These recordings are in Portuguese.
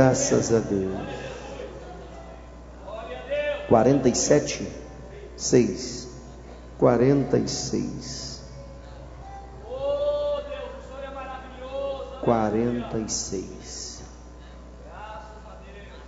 Graças a Deus. 47, 6. 46. Oh, Deus, o Senhor é maravilhoso. 46. Graças a Deus.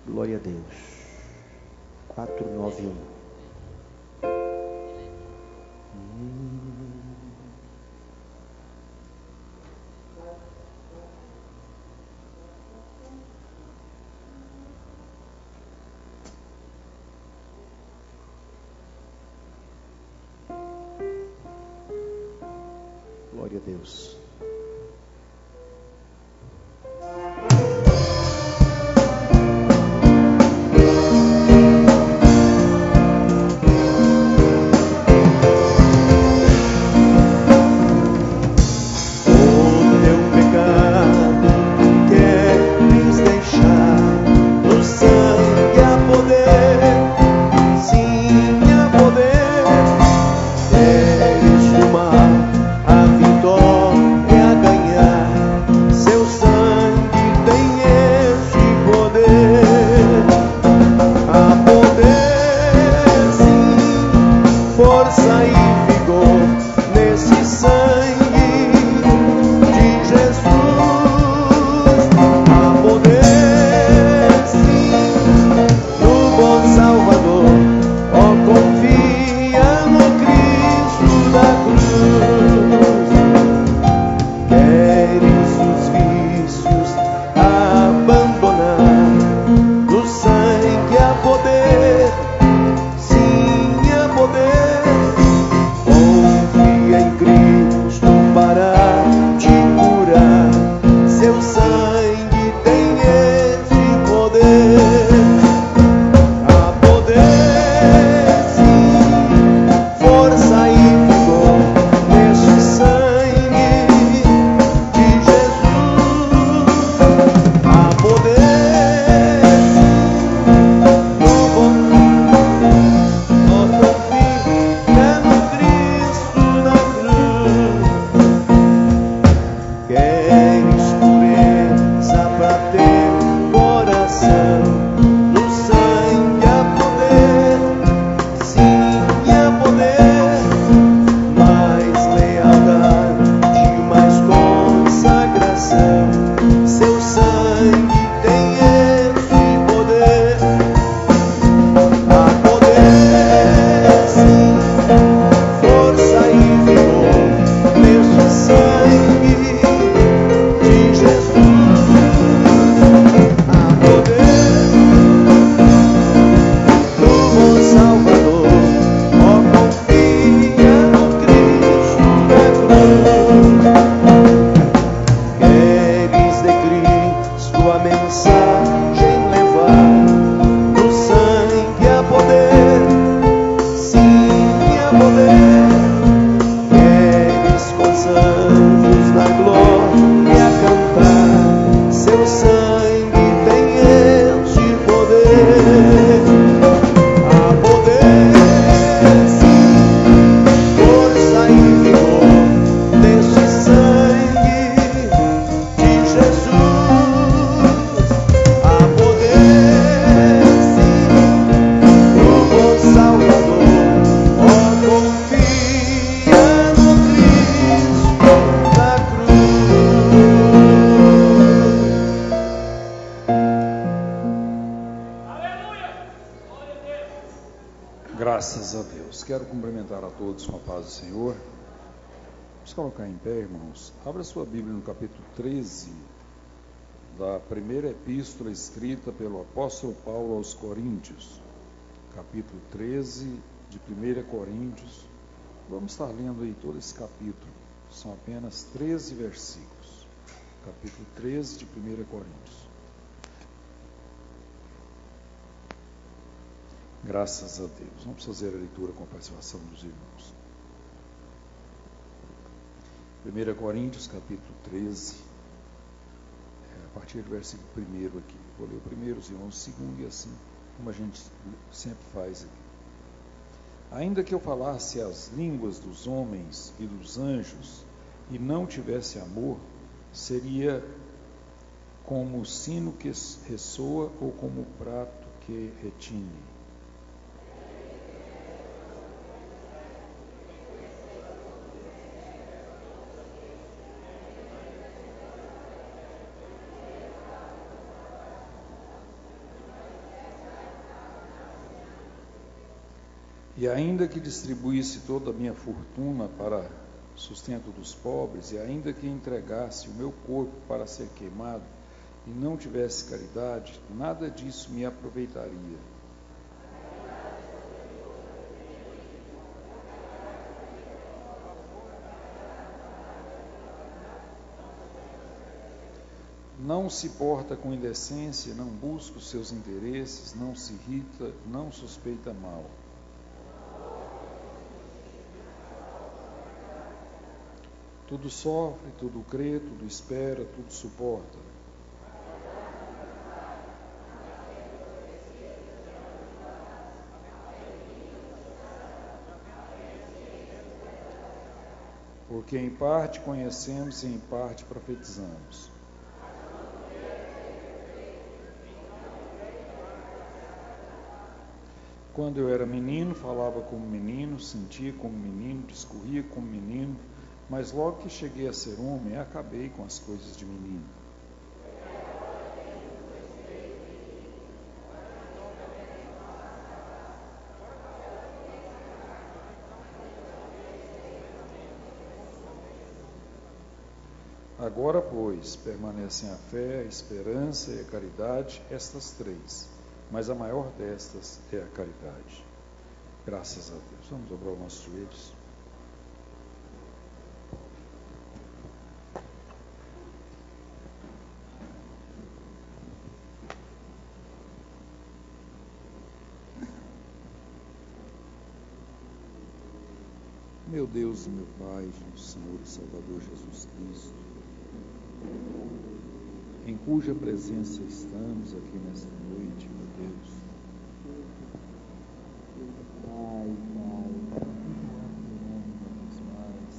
Glória a Deus. 491. Glória a Deus. força e vigor nesse sangue de Jesus. poder. Eles com os anjos na glória cantar, seu sangue tem este poder. Há poder, sim, força e vigor neste sangue de Jesus. Há poder, sim, no bom Salvador. Ó, confia no Cristo da cruz. Aleluia! Glória a Deus! Graças a Deus. Quero cumprimentar a todos com a paz do Senhor. Vamos colocar em pé, irmãos. Abra sua Bíblia no capítulo 13 da primeira epístola escrita pelo apóstolo Paulo aos Coríntios. Capítulo 13 de 1 Coríntios. Vamos estar lendo aí todo esse capítulo. São apenas 13 versículos. Capítulo 13 de 1 Coríntios. Graças a Deus. Vamos fazer a leitura com a participação dos irmãos. 1 Coríntios, capítulo 13, a partir do versículo 1 aqui. Vou ler o primeiro, os irmãos, o segundo e assim, como a gente sempre faz aqui. Ainda que eu falasse as línguas dos homens e dos anjos e não tivesse amor, seria como o sino que ressoa ou como o prato que retine. E ainda que distribuísse toda a minha fortuna para sustento dos pobres, e ainda que entregasse o meu corpo para ser queimado, e não tivesse caridade, nada disso me aproveitaria. Não se porta com indecência, não busca os seus interesses, não se irrita, não suspeita mal. Tudo sofre, tudo crê, tudo espera, tudo suporta. Porque em parte conhecemos e em parte profetizamos. Quando eu era menino, falava como menino, sentia como menino, discorria como menino, mas logo que cheguei a ser homem, acabei com as coisas de menino. Agora, pois, permanecem a fé, a esperança e a caridade, estas três, mas a maior destas é a caridade. Graças a Deus. Vamos dobrar os nossos joelhos. Meu Deus e meu Pai, Senhor e Salvador Jesus Cristo, em cuja presença estamos aqui nesta noite, meu Deus. Pai, mais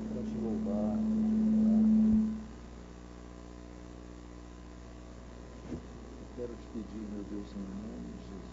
para te louvar, quero te pedir, meu Deus, em nome de Jesus.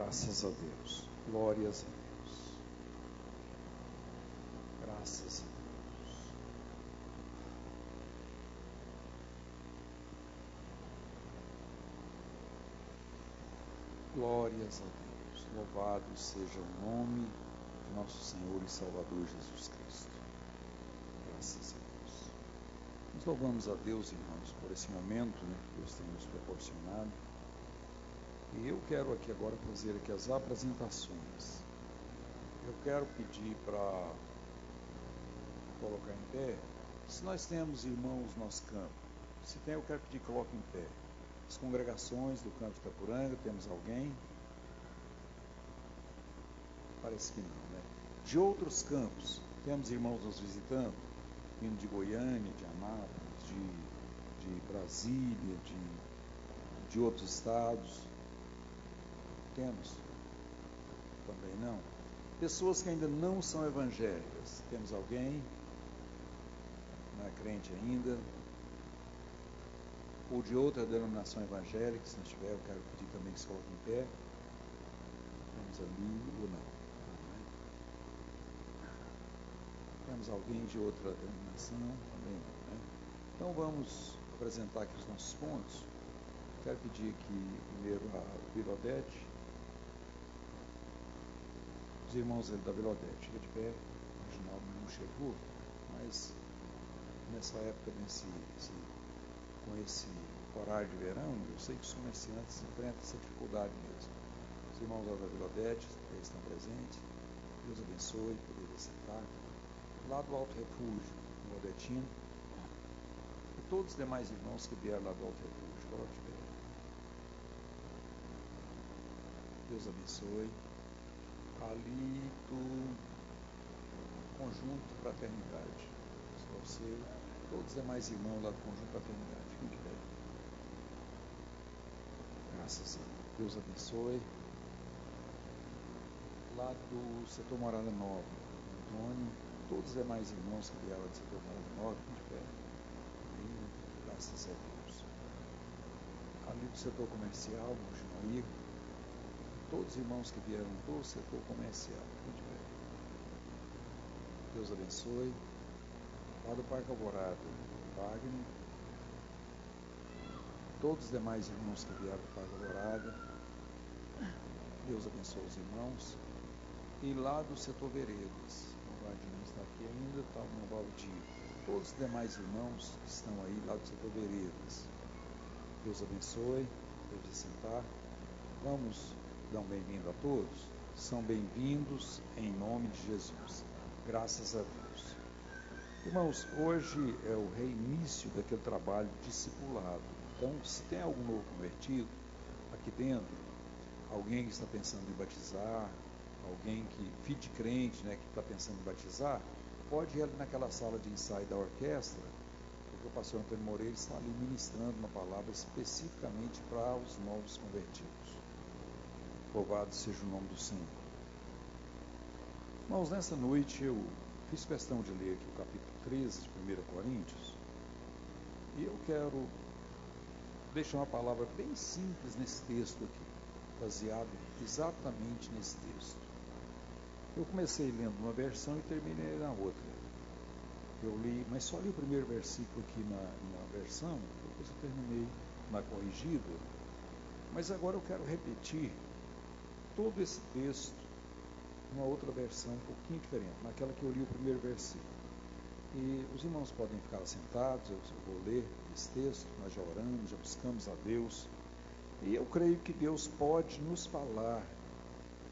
Graças a Deus. Glórias a Deus. Graças a Deus. Glórias a Deus. Louvado seja o nome de nosso Senhor e Salvador Jesus Cristo. Graças a Deus. Nós louvamos a Deus, irmãos, por esse momento, que Deus tem nos proporcionado. E eu quero aqui agora fazer aqui as apresentações. Eu quero pedir para colocar em pé, se nós temos irmãos no nosso campo. Se tem, eu quero pedir que coloque em pé. As congregações do campo de Itapuranga, temos alguém? Parece que não, né? De outros campos, temos irmãos nos visitando, vindo de Goiânia, de Anápolis, de Brasília, de outros estados. Temos? Também não. Pessoas que ainda não são evangélicas. Temos alguém? Não é crente ainda? Ou de outra denominação evangélica, se não tiver, eu quero pedir também que se coloque em pé. Temos ali ou não? Temos alguém de outra denominação? Também não, né? Então vamos apresentar aqui os nossos pontos. Quero pedir aqui primeiro a Vila Odete. Os irmãos da Vila Odete, fica de pé. O Reginaldo não chegou, mas nessa época, com esse horário de verão, eu sei que os comerciantes enfrentam essa dificuldade mesmo. Os irmãos da Vila Odete estão presentes. Deus abençoe, poder sentar. Lá do Alto Refúgio, no Odetino. E todos os demais irmãos que vieram lá do Alto Refúgio, coloque de pé. Deus abençoe. Ali do Conjunto Fraternidade. Você, todos os demais irmãos lá do Conjunto Fraternidade, fiquem de pé. Graças a Deus. Deus abençoe. Lá do setor Morada Nova, Antônio, todos os demais irmãos que vieram do setor Morada Nova, fiquem de pé. Amém. Graças a Deus. Ali do setor comercial, no Chinoir, todos os irmãos que vieram do setor comercial, fiquem de pé. Deus abençoe. Lá do Parque Alvorada, Wagner, todos os demais irmãos que vieram do Parque Alvorada, Deus abençoe os irmãos. E lá do setor Veredas, o Vladimir está aqui ainda, está no Valdir. Todos os demais irmãos que estão aí lá do setor Veredas, Deus abençoe. Pode sentar. Vamos dar um bem-vindo a todos. São bem-vindos em nome de Jesus. Graças a Deus. Irmãos, hoje é o reinício daquele trabalho discipulado. Então, se tem algum novo convertido aqui dentro, alguém que está pensando em batizar, alguém que, filho de crente, que está pensando em batizar, pode ir ali naquela sala de ensaio da orquestra, porque o pastor Antônio Moreira está ali ministrando uma palavra especificamente para os novos convertidos. Louvado seja o nome do Senhor. Irmãos, nessa noite eu fiz questão de ler aqui o capítulo 13 de 1 Coríntios, e eu quero deixar uma palavra bem simples nesse texto aqui, baseado exatamente nesse texto. Eu comecei lendo uma versão e terminei na outra. Eu li, mas só li o primeiro versículo aqui na versão, depois eu terminei na corrigida. Mas agora eu quero repetir todo esse texto numa outra versão um pouquinho diferente, naquela que eu li o primeiro versículo. E os irmãos podem ficar sentados, eu vou ler esse texto, nós já oramos, já buscamos a Deus. E eu creio que Deus pode nos falar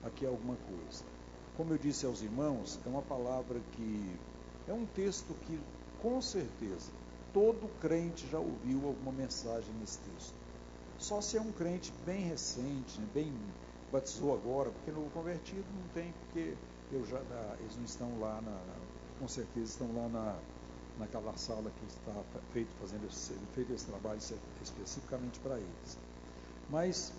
aqui alguma coisa. Como eu disse aos irmãos, é uma palavra que é um texto que, com certeza, todo crente já ouviu alguma mensagem nesse texto. Só se é um crente bem recente, bem batizou agora, porque no convertido não tem, porque eles não estão lá, com certeza estão lá naquela sala que está feito esse trabalho especificamente para eles. Mas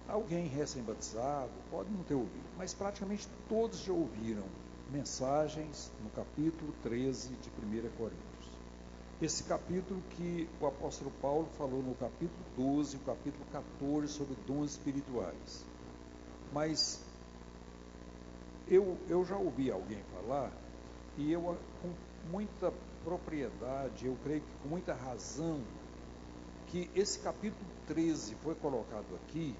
alguém recém-batizado pode não ter ouvido, mas praticamente todos já ouviram mensagens no capítulo 13 de 1 Coríntios. esse capítulo que o apóstolo Paulo falou no capítulo 12, o capítulo 14, sobre dons espirituais. Mas eu já ouvi alguém falar, e eu com muita propriedade, eu creio que com muita razão, que esse capítulo 13 foi colocado aqui,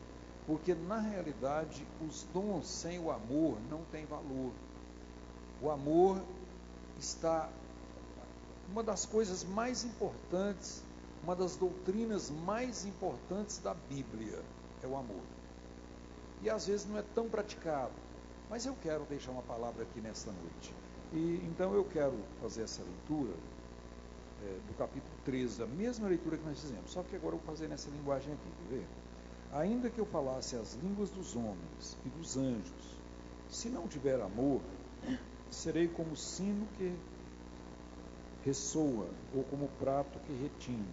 porque na realidade os dons sem o amor não têm valor. O amor está, uma das coisas mais importantes, uma das doutrinas mais importantes da Bíblia é o amor. E às vezes não é tão praticado, mas eu quero deixar uma palavra aqui nesta noite. E então eu quero fazer essa leitura do capítulo 13, a mesma leitura que nós fizemos, só que agora eu vou fazer nessa linguagem aqui, quer ver? Ainda que eu falasse as línguas dos homens e dos anjos, se não tiver amor, serei como sino que ressoa, ou como prato que retine.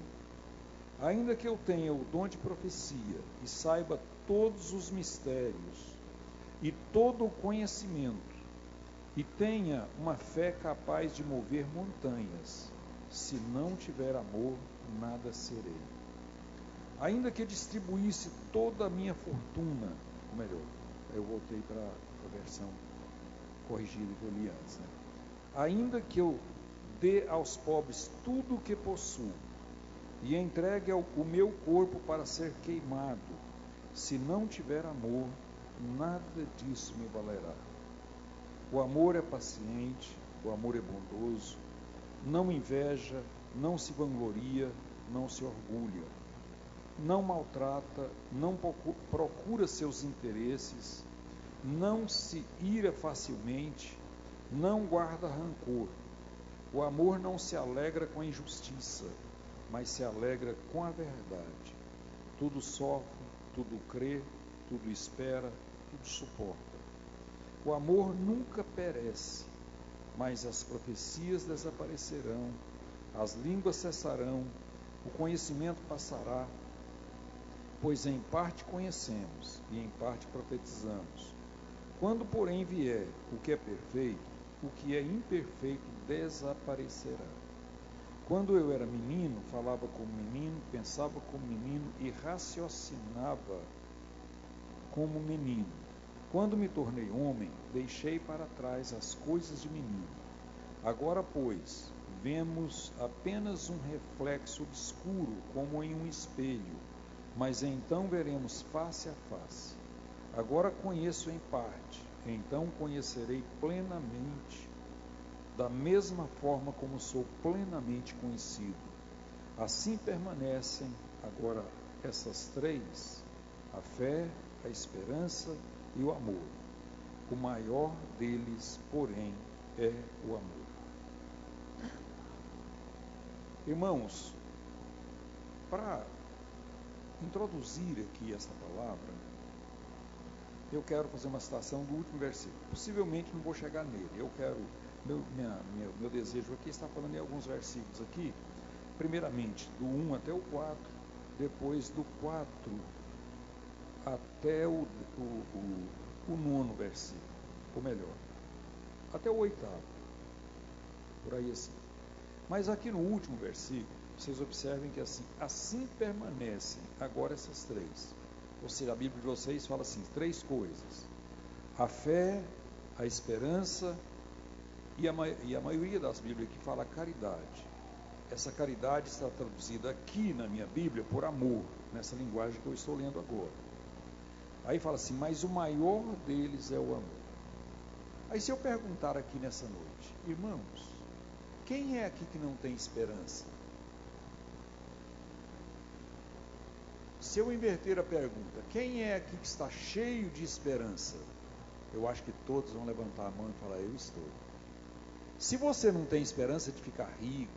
Ainda que eu tenha o dom de profecia, e saiba todos os mistérios, e todo o conhecimento, e tenha uma fé capaz de mover montanhas, se não tiver amor, nada serei. Ainda que distribuísse toda a minha fortuna, ou melhor, eu voltei para a versão corrigida que eu li antes, né? Ainda que eu dê aos pobres tudo o que possuo, e entregue o meu corpo para ser queimado, se não tiver amor, nada disso me valerá. O amor é paciente, o amor é bondoso, não inveja, não se vangloria, não se orgulha, não maltrata, não procura seus interesses, não se ira facilmente, não guarda rancor. O amor não se alegra com a injustiça, mas se alegra com a verdade. Tudo sofre, tudo crê, tudo espera, tudo suporta. O amor nunca perece, mas as profecias desaparecerão, as línguas cessarão, o conhecimento passará, pois em parte conhecemos e em parte profetizamos. Quando, porém, vier o que é perfeito, o que é imperfeito desaparecerá. Quando eu era menino, falava como menino, pensava como menino e raciocinava como menino. Quando me tornei homem, deixei para trás as coisas de menino. Agora, pois, vemos apenas um reflexo obscuro, como em um espelho, mas então veremos face a face. Agora conheço em parte, então conhecerei plenamente, da mesma forma como sou plenamente conhecido. Assim permanecem agora essas três: a fé, a esperança e o amor. O maior deles, porém, é o amor. Irmãos, para introduzir aqui essa palavra, eu quero fazer uma citação do último versículo. Possivelmente não vou chegar nele. Eu quero, meu desejo aqui está falando em alguns versículos aqui. Primeiramente, do 1 até o 4, depois do 4 até o 9º versículo, ou melhor, até o 8º, por aí assim. Mas aqui no último versículo, vocês observem que assim permanecem agora essas três. Ou seja, a Bíblia de vocês fala assim, três coisas: a fé, a esperança e a maioria das Bíblias que fala caridade. Essa caridade está traduzida aqui na minha Bíblia por amor, nessa linguagem que eu estou lendo agora. Aí fala assim, mas o maior deles é o amor. Aí se eu perguntar aqui nessa noite, irmãos, quem é aqui que não tem esperança? Se eu inverter a pergunta, quem é aqui que está cheio de esperança? Eu acho que todos vão levantar a mão e falar, eu estou. Se você não tem esperança de ficar rico,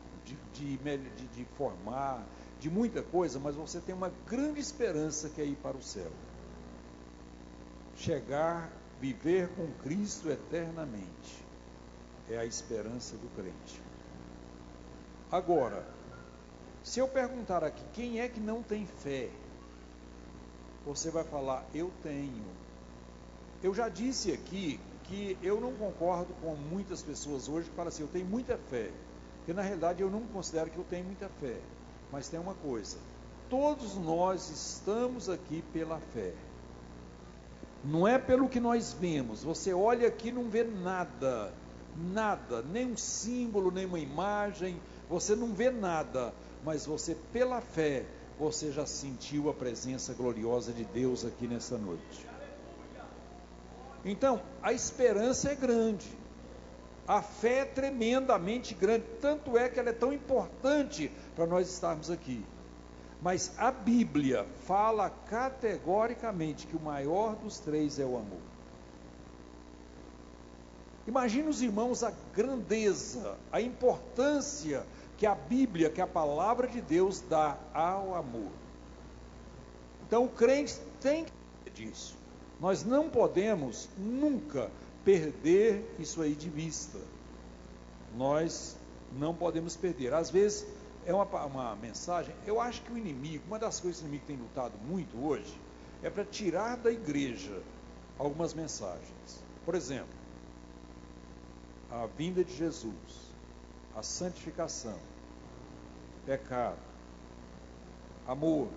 de formar, de muita coisa, mas você tem uma grande esperança que é ir para o céu. Chegar, viver com Cristo eternamente. É a esperança do crente. Agora, se eu perguntar aqui, quem é que não tem fé? Você vai falar, eu tenho. Eu já disse aqui que eu não concordo com muitas pessoas hoje que falam assim, eu tenho muita fé. Porque na realidade eu não considero que eu tenho muita fé. Mas tem uma coisa: todos nós estamos aqui pela fé. Não é pelo que nós vemos. Você olha aqui e não vê nada. Nada, nem um símbolo, nem uma imagem. Você não vê nada. Mas você, pela fé, você já sentiu a presença gloriosa de Deus aqui nessa noite. Então, a esperança é grande. A fé é tremendamente grande. Tanto é que ela é tão importante para nós estarmos aqui. Mas a Bíblia fala categoricamente que o maior dos três é o amor. Imagina os irmãos a grandeza, a importância que a Bíblia, que a palavra de Deus dá ao amor. Então o crente tem que saber disso. Nós não podemos nunca perder isso aí de vista. Nós não podemos perder. Às vezes é uma mensagem. Eu acho que o inimigo, uma das coisas que o inimigo tem lutado muito hoje, é para tirar da igreja algumas mensagens. Por exemplo, a vinda de Jesus, a santificação, pecado, amor.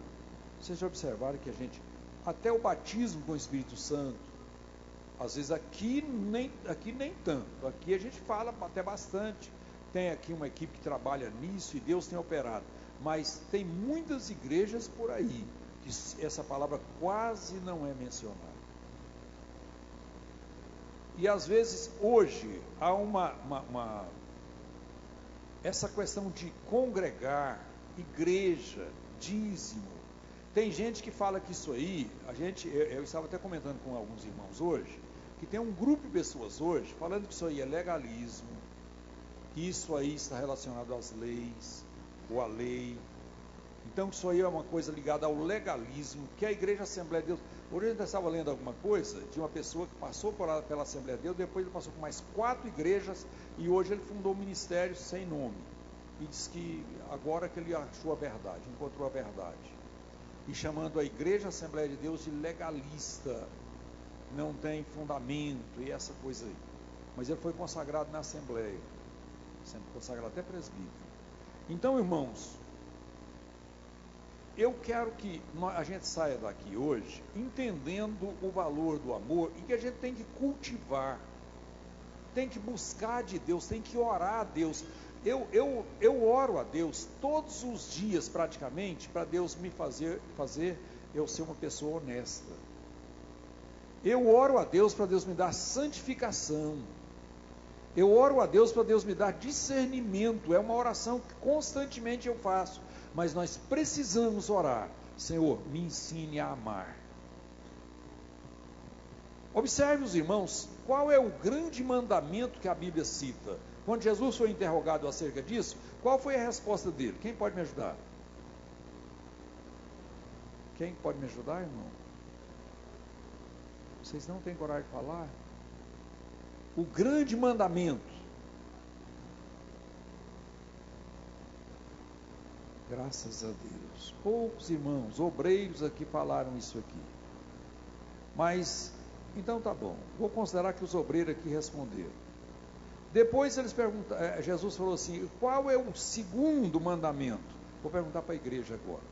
Vocês já observaram que a gente, até o batismo com o Espírito Santo, às vezes aqui nem tanto, aqui a gente fala até bastante. Tem aqui uma equipe que trabalha nisso e Deus tem operado. Mas tem muitas igrejas por aí que essa palavra quase não é mencionada. E às vezes hoje há essa questão de congregar, igreja, dízimo. Tem gente que fala que isso aí, eu estava até comentando com alguns irmãos hoje, que tem um grupo de pessoas hoje falando que isso aí é legalismo, que isso aí está relacionado às leis, ou à lei. Então isso aí é uma coisa ligada ao legalismo, que a Igreja Assembleia de Deus. Hoje a gente estava lendo alguma coisa de uma pessoa que passou pela Assembleia de Deus, depois ele passou por mais 4 igrejas, e hoje ele fundou um ministério sem nome. E diz que agora que ele achou a verdade, encontrou a verdade. E chamando a Igreja Assembleia de Deus de legalista, não tem fundamento e essa coisa aí. Mas ele foi consagrado na Assembleia, sempre consagrado até presbítero. Então, irmãos, eu quero que a gente saia daqui hoje entendendo o valor do amor e que a gente tem que cultivar, tem que buscar de Deus, tem que orar a Deus. Eu oro a Deus todos os dias praticamente para Deus me fazer eu ser uma pessoa honesta. Eu oro a Deus para Deus me dar santificação. Eu oro a Deus para Deus me dar discernimento. É uma oração que constantemente eu faço. Mas nós precisamos orar. Senhor, me ensine a amar. Observe os irmãos, qual é o grande mandamento que a Bíblia cita? Quando Jesus foi interrogado acerca disso, qual foi a resposta dele? Quem pode me ajudar? Quem pode me ajudar, irmão? Vocês não têm coragem de falar? O grande mandamento. Graças a Deus. Poucos irmãos, obreiros aqui falaram isso aqui. Mas, então tá bom. Vou considerar que os obreiros aqui responderam. Depois eles perguntaram, Jesus falou assim, qual é o segundo mandamento? Vou perguntar para a igreja agora.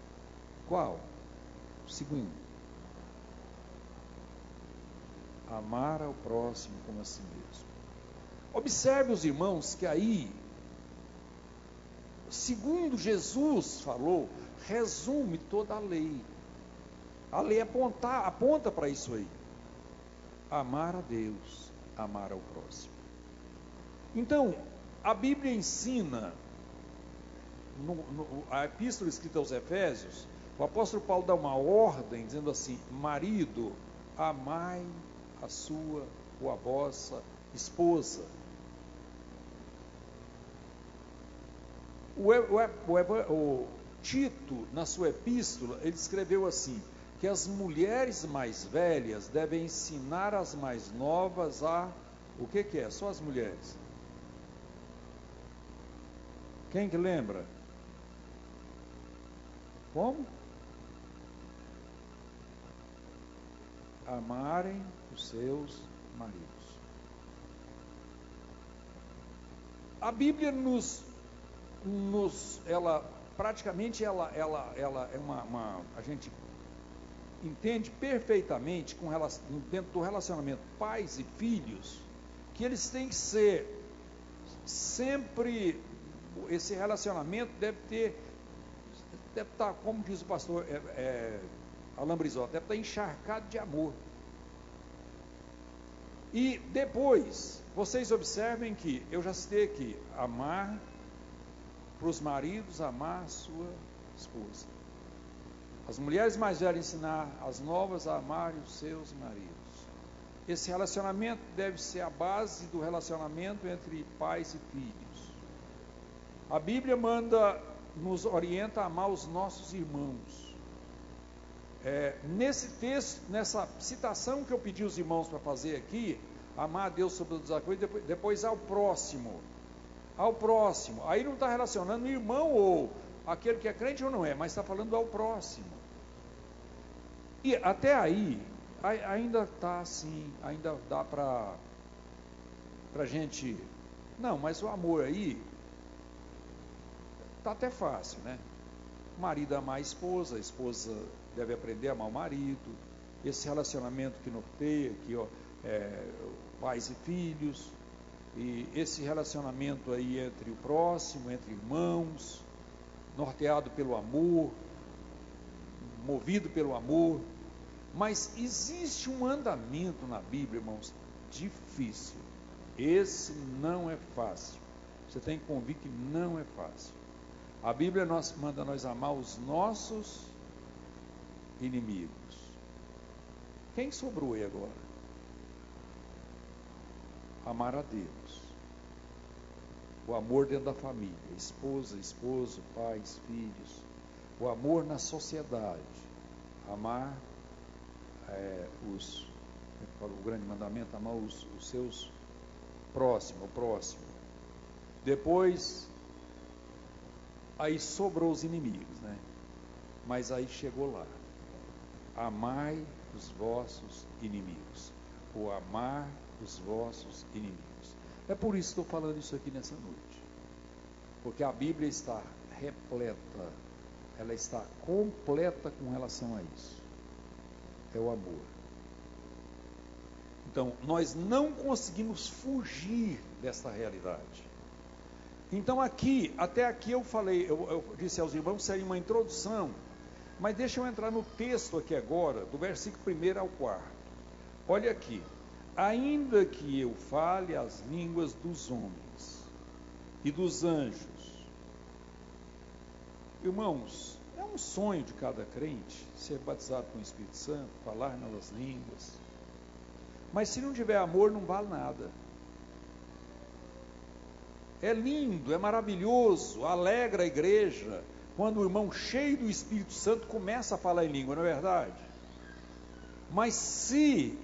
Qual? O segundo. Amar ao próximo como a si mesmo. Observe os irmãos que aí, segundo Jesus falou, resume toda a lei. A lei aponta para isso aí. Amar a Deus, amar ao próximo. Então, a Bíblia ensina, a epístola escrita aos Efésios, o apóstolo Paulo dá uma ordem, dizendo assim, marido, amai a sua ou a vossa esposa. O Tito, na sua epístola, ele escreveu assim, que as mulheres mais velhas devem ensinar as mais novas a... O que é? Só as mulheres. Quem que lembra? Como? Amarem os seus maridos. A Bíblia nos praticamente ela é a gente entende perfeitamente dentro do relacionamento pais e filhos, que eles têm que ser sempre, esse relacionamento deve estar, como diz o pastor Alain Brizola, deve estar encharcado de amor. E depois, vocês observem que eu já citei aqui, amar, para os maridos, amar a sua esposa. As mulheres mais velhas ensinar as novas a amarem os seus maridos. Esse relacionamento deve ser a base do relacionamento entre pais e filhos. A Bíblia nos orienta a amar os nossos irmãos. Nesse texto, nessa citação que eu pedi os irmãos para fazer aqui, amar a Deus sobre todas as coisas, depois ao próximo. Ao próximo. Aí não está relacionando o irmão ou aquele que é crente ou não é, mas está falando ao próximo. E até aí, ainda está assim, ainda dá para a gente... Não, mas o amor aí está até fácil, né? O marido amar a esposa deve aprender a amar o marido. Esse relacionamento que norteia aqui, pais e filhos, e esse relacionamento aí entre o próximo, entre irmãos, norteado pelo amor, movido pelo amor. Mas existe um andamento na Bíblia, irmãos, difícil. Esse não é fácil. Você tem que convir que não é fácil. A Bíblia manda nós amar os nossos inimigos. Quem sobrou aí agora? Amar a Deus. O amor dentro da família, esposa, esposo, pais, filhos. O amor na sociedade. Amar o grande mandamento, amar os seus próximos, o próximo. Depois, aí sobrou os inimigos, né? Mas aí chegou lá. Amai os vossos inimigos. Ou amar os vossos inimigos. É por isso que estou falando isso aqui nessa noite. Porque a Bíblia está repleta, ela está completa com relação a isso. É o amor. Então, nós não conseguimos fugir dessa realidade. Então, até aqui eu falei, eu disse aos irmãos, seria uma introdução, mas deixa eu entrar no texto aqui agora, do versículo 1 ao 4. Olha aqui. Ainda que eu fale as línguas dos homens e dos anjos. Irmãos, é um sonho de cada crente ser batizado com o Espírito Santo, falar nas línguas. Mas se não tiver amor, não vale nada. É lindo, é maravilhoso, alegra a igreja quando o irmão cheio do Espírito Santo começa a falar em língua, não é verdade? Mas se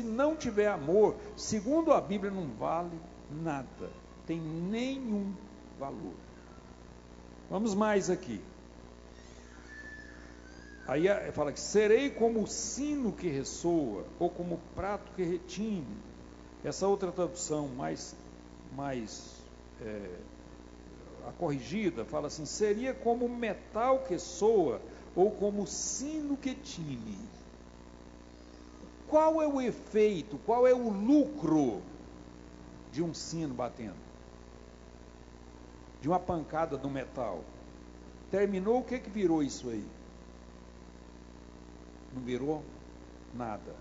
não tiver amor, segundo a Bíblia, não vale nada, tem nenhum valor. Vamos mais aqui. Aí fala que serei como o sino que ressoa, ou como o prato que retine. Essa outra tradução mais a corrigida, fala assim, seria como o metal que soa, ou como o sino que tine. Qual é o efeito, qual é o lucro de um sino batendo? De uma pancada do metal? Terminou, o que virou isso aí? Não virou nada.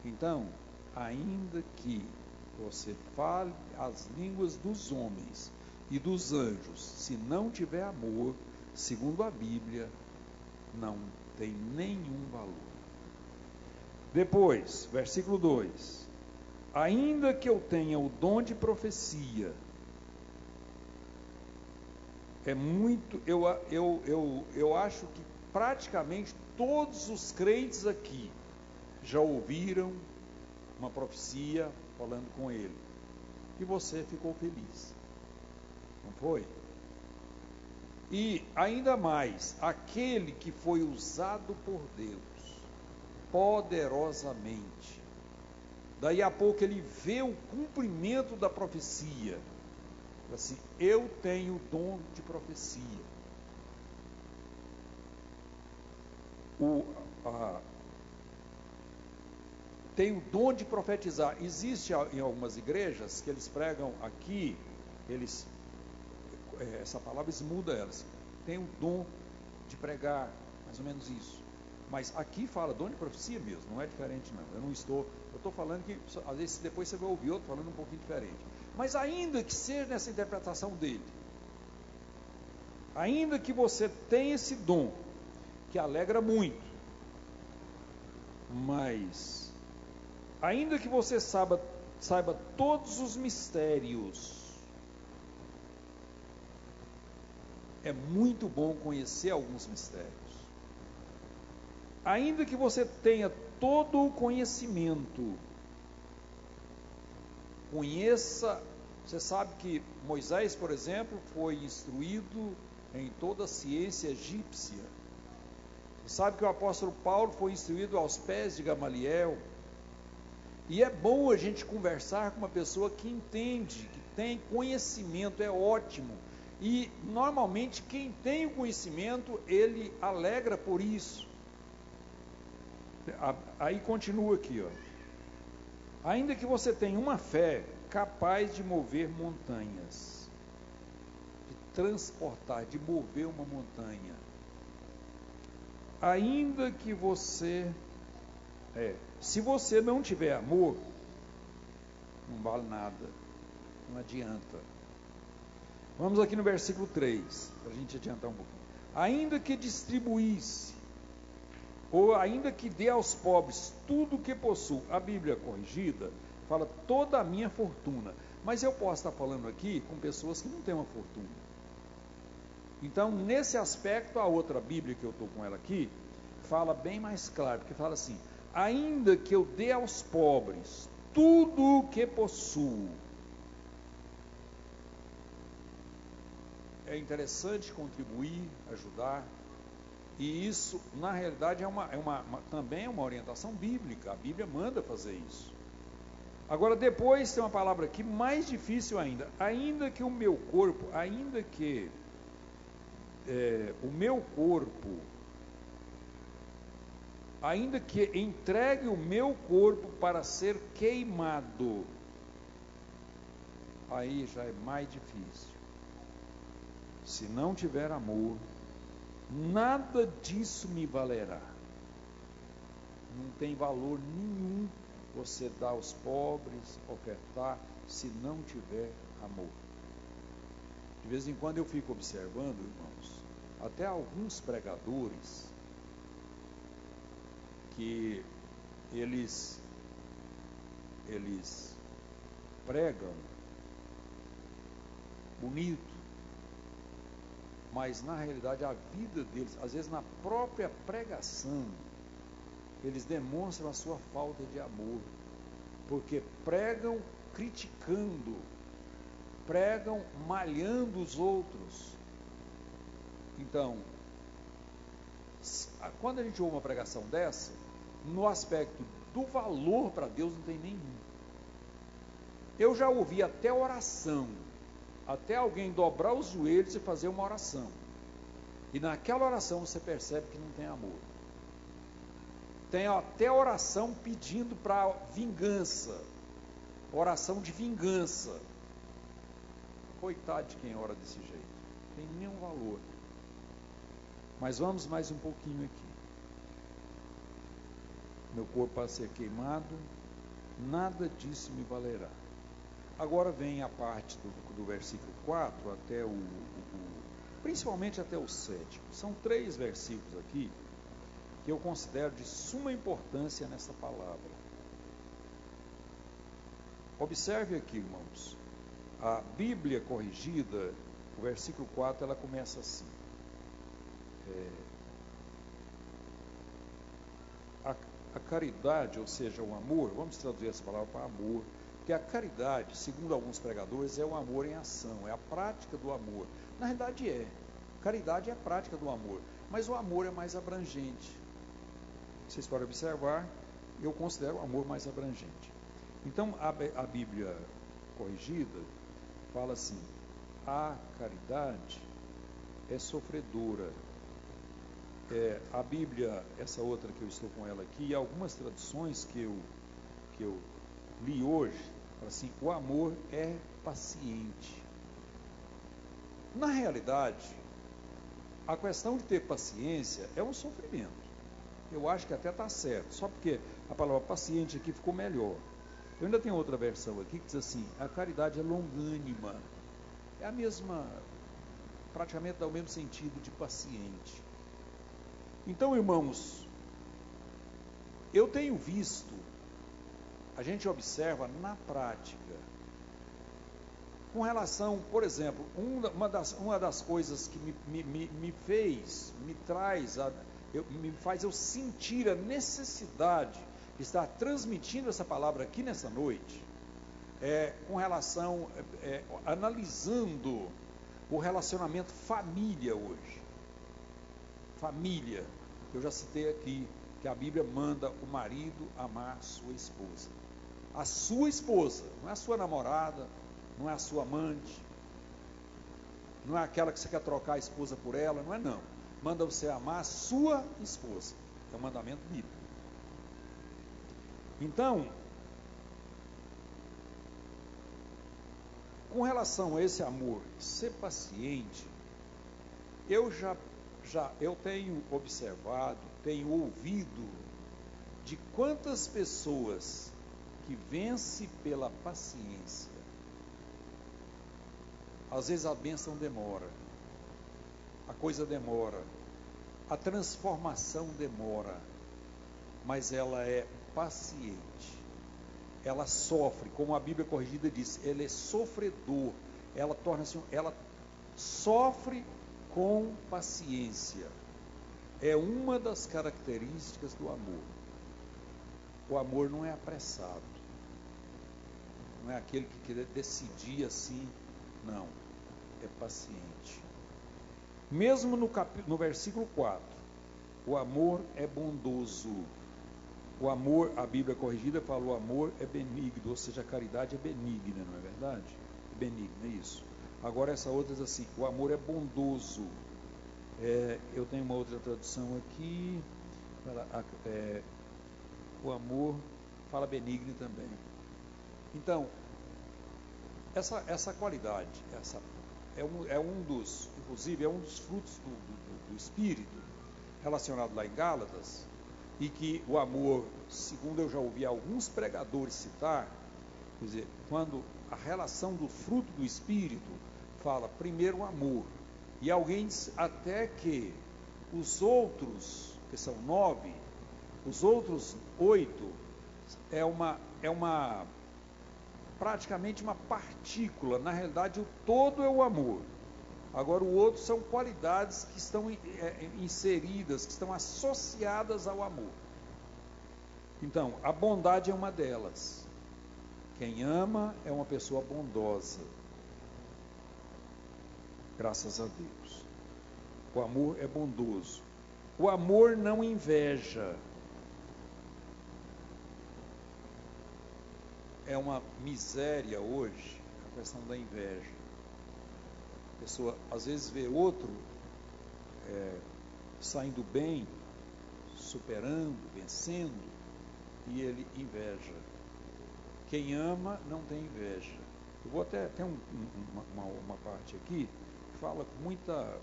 Então, ainda que você fale as línguas dos homens e dos anjos, se não tiver amor, segundo a Bíblia, não tem nenhum valor. Depois, versículo 2: ainda que eu tenha o dom de profecia, eu acho que praticamente todos os crentes aqui já ouviram uma profecia falando com ele, e você ficou feliz, não foi? E ainda mais, aquele que foi usado por Deus poderosamente, daí a pouco ele vê o cumprimento da profecia, Assim, eu tenho o dom de profecia. Tem o dom de profetizar. Existe em algumas igrejas que eles pregam aqui, essa palavra esmuda elas. Tem o dom de pregar, mais ou menos isso. Mas aqui fala dom de profecia mesmo, não é diferente não. Eu estou falando que, às vezes depois você vai ouvir outro falando um pouquinho diferente. Mas ainda que seja nessa interpretação dele, ainda que você tenha esse dom, que alegra muito, mas ainda que você saiba todos os mistérios, é muito bom conhecer alguns mistérios. Ainda que você tenha todo o conhecimento, conheça, você sabe que Moisés, por exemplo, foi instruído em toda a ciência egípcia. Você sabe que o apóstolo Paulo foi instruído aos pés de Gamaliel. E é bom a gente conversar com uma pessoa que entende, que tem conhecimento, é ótimo. E normalmente quem tem o conhecimento, ele alegra por isso. Aí continua aqui, ó. Ainda que você tenha uma fé capaz de mover montanhas, de transportar, de mover uma montanha, ainda que você, se você não tiver amor, não vale nada, não adianta. Vamos aqui no versículo 3, para a gente adiantar um pouquinho. Ainda que distribuísse, ou ainda que dê aos pobres tudo o que possuo. A Bíblia corrigida fala toda a minha fortuna, mas eu posso estar falando aqui com pessoas que não têm uma fortuna. Então, nesse aspecto, a outra Bíblia que eu estou com ela aqui, fala bem mais claro, porque fala assim, ainda que eu dê aos pobres tudo o que possuo. É interessante contribuir, ajudar, e isso, na realidade, também é uma orientação bíblica. A Bíblia manda fazer isso. Agora, depois tem uma palavra aqui mais difícil ainda. Ainda que o meu corpo, ainda que entregue o meu corpo para ser queimado, aí já é mais difícil. Se não tiver amor, nada disso me valerá. Não tem valor nenhum você dar aos pobres, ofertar, se não tiver amor. De vez em quando eu fico observando, irmãos, até alguns pregadores, que eles pregam bonito, mas na realidade a vida deles, às vezes na própria pregação, eles demonstram a sua falta de amor, porque pregam criticando, pregam malhando os outros. Então, quando a gente ouve uma pregação dessa, no aspecto do valor para Deus não tem nenhum. Eu já ouvi até oração, até alguém dobrar os joelhos e fazer uma oração, e naquela oração você percebe que não tem amor. Tem até oração pedindo para vingança, oração de vingança. Coitado de quem ora desse jeito, não tem nenhum valor. Mas vamos mais um pouquinho aqui. Meu corpo para ser queimado, nada disso me valerá. Agora vem a parte do versículo 4 até principalmente até o 7. São 3 versículos aqui que eu considero de suma importância nessa palavra. Observe aqui, irmãos, a Bíblia corrigida, o versículo 4, ela começa assim. A caridade, ou seja, o amor, vamos traduzir essa palavra para amor, porque a caridade, segundo alguns pregadores, é o amor em ação, é a prática do amor. Na realidade caridade é a prática do amor, mas o amor é mais abrangente. Vocês podem observar, eu considero o amor mais abrangente. Então, a Bíblia corrigida fala assim, a caridade é sofredora. A Bíblia, essa outra que eu estou com ela aqui, e algumas traduções que eu li hoje, assim, o amor é paciente. Na realidade, a questão de ter paciência é um sofrimento. Eu acho que até está certo, só porque a palavra paciente aqui ficou melhor. Eu ainda tenho outra versão aqui que diz assim: a caridade é longânima. É a mesma, praticamente dá o mesmo sentido de paciente. Então, irmãos, eu tenho visto, a gente observa na prática, com relação, por exemplo, uma das coisas que me faz eu sentir a necessidade de estar transmitindo essa palavra aqui nessa noite, com relação, analisando o relacionamento família hoje. Família, eu já citei aqui, que a Bíblia manda o marido amar sua esposa. A sua esposa, não é a sua namorada, não é a sua amante, não é aquela que você quer trocar a esposa por ela, não é não. Manda você amar a sua esposa. É um mandamento bíblico. Então, com relação a esse amor, ser paciente, eu tenho observado, tenho ouvido de quantas pessoas que vencem pela paciência. Às vezes a bênção demora, a coisa demora, a transformação demora, mas ela é paciente, ela sofre, como a Bíblia corrigida diz, ela é sofredor, ela sofre com paciência. É uma das características do amor. O amor não é apressado, não é aquele que quer decidir assim, não, é paciente. Mesmo no versículo 4, o amor é bondoso. O amor, a Bíblia corrigida fala, o amor é benigno, ou seja, a caridade é benigna, não é verdade? É benigna, é isso. Agora essa outra diz assim, o amor é bondoso. Eu tenho uma outra tradução aqui, o amor fala benigno também. Então, essa qualidade, inclusive é um dos frutos do Espírito, relacionado lá em Gálatas, e que o amor, segundo eu já ouvi alguns pregadores citar, quer dizer, quando a relação do fruto do Espírito fala primeiro o amor, e alguém diz até que os outros, que são 9, os outros 8, praticamente uma partícula, na realidade o todo é o amor. Agora o outro são qualidades que estão inseridas, que estão associadas ao amor. Então, a bondade é uma delas. Quem ama é uma pessoa bondosa. Graças a Deus. O amor é bondoso. O amor não inveja. É uma miséria hoje a questão da inveja. A pessoa às vezes vê outro saindo bem, superando, vencendo, e ele inveja. Quem ama não tem inveja. Eu vou até ter uma parte aqui que fala com muita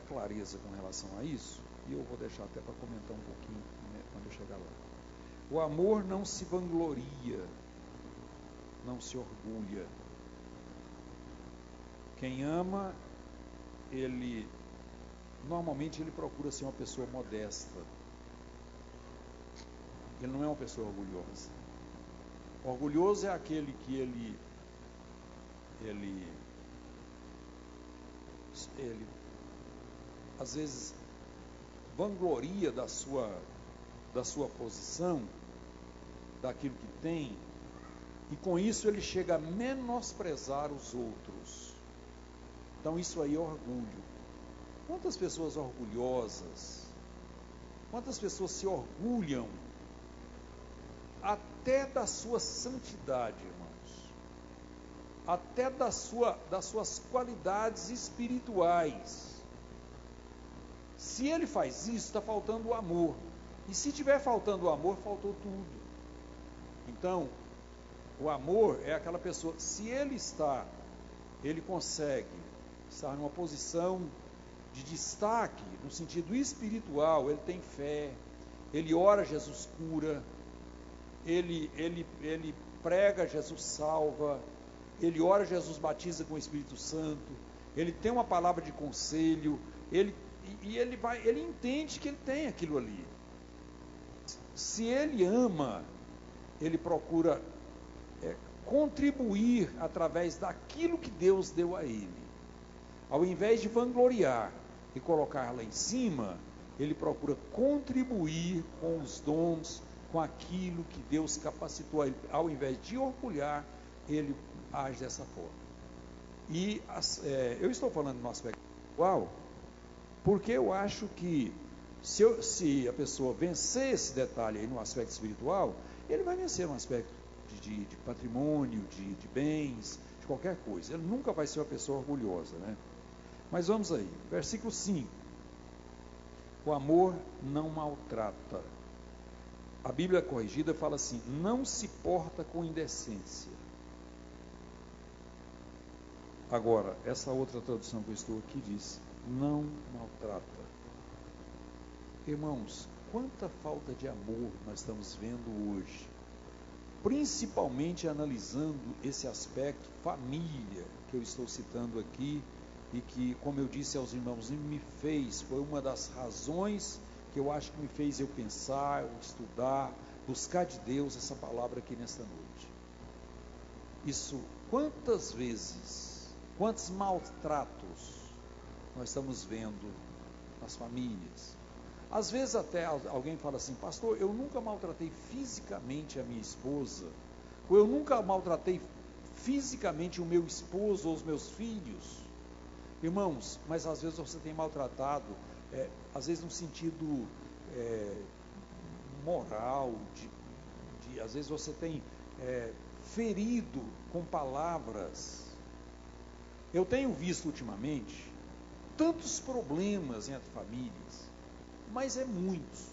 clareza com relação a isso, e eu vou deixar até para comentar um pouquinho, né, quando eu chegar lá. O amor não se vangloria, não se orgulha. Quem ama, normalmente ele procura ser uma pessoa modesta. Ele não é uma pessoa orgulhosa. Orgulhoso é aquele que ele às vezes vangloria da sua posição, daquilo que tem, e com isso ele chega a menosprezar os outros. Então isso aí é orgulho. Quantas pessoas orgulhosas, quantas pessoas se orgulham até da sua santidade, irmãos. até das suas qualidades espirituais. Se ele faz isso, está faltando o amor. E se tiver faltando o amor, faltou tudo. Então, o amor é aquela pessoa, se ele consegue estar numa posição de destaque, no sentido espiritual, ele tem fé, ele ora, Jesus cura, ele prega, Jesus salva, ele ora, Jesus batiza com o Espírito Santo, ele tem uma palavra de conselho, ele entende que ele tem aquilo ali. Se ele ama, ele procura contribuir através daquilo que Deus deu a ele. Ao invés de vangloriar e colocar lá em cima, ele procura contribuir com os dons, com aquilo que Deus capacitou a ele. Ao invés de orgulhar, ele age dessa forma. E eu estou falando no aspecto espiritual, porque eu acho que se a pessoa vencer esse detalhe aí no aspecto espiritual, ele vai vencer no aspecto de patrimônio, de bens, de qualquer coisa. Ele nunca vai ser uma pessoa orgulhosa, né? Mas vamos aí, versículo 5. O amor não maltrata. A Bíblia corrigida fala assim: não se porta com indecência. Agora, essa outra tradução que eu estou aqui diz: não maltrata. Irmãos, quanta falta de amor nós estamos vendo hoje, principalmente analisando esse aspecto família que eu estou citando aqui, e que, como eu disse aos irmãos, foi uma das razões que eu acho que me fez eu pensar, eu estudar, buscar de Deus essa palavra aqui nesta noite. Isso, quantas vezes, quantos maltratos nós estamos vendo nas famílias. Às vezes até alguém fala assim: pastor, eu nunca maltratei fisicamente a minha esposa, ou eu nunca maltratei fisicamente o meu esposo ou os meus filhos. Irmãos, mas às vezes você tem maltratado, às vezes no sentido moral, às vezes você tem ferido com palavras. Eu tenho visto ultimamente tantos problemas entre famílias, mas muitos.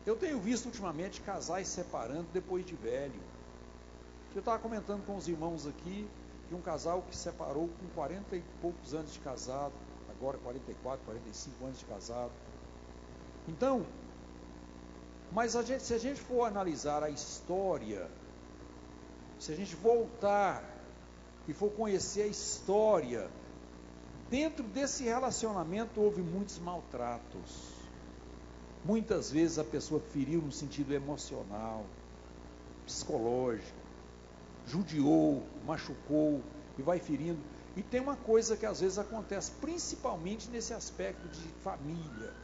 Eu tenho visto ultimamente casais separando depois de velho. Eu estava comentando com os irmãos aqui de um casal que separou com 40 e poucos anos de casado, agora 44, 45 anos de casado. Então, mas se a gente for analisar a história, se a gente voltar e for conhecer a história, dentro desse relacionamento houve muitos maltratos. Muitas vezes a pessoa feriu no sentido emocional, psicológico, judiou, machucou e vai ferindo. E tem uma coisa que às vezes acontece, principalmente nesse aspecto de família.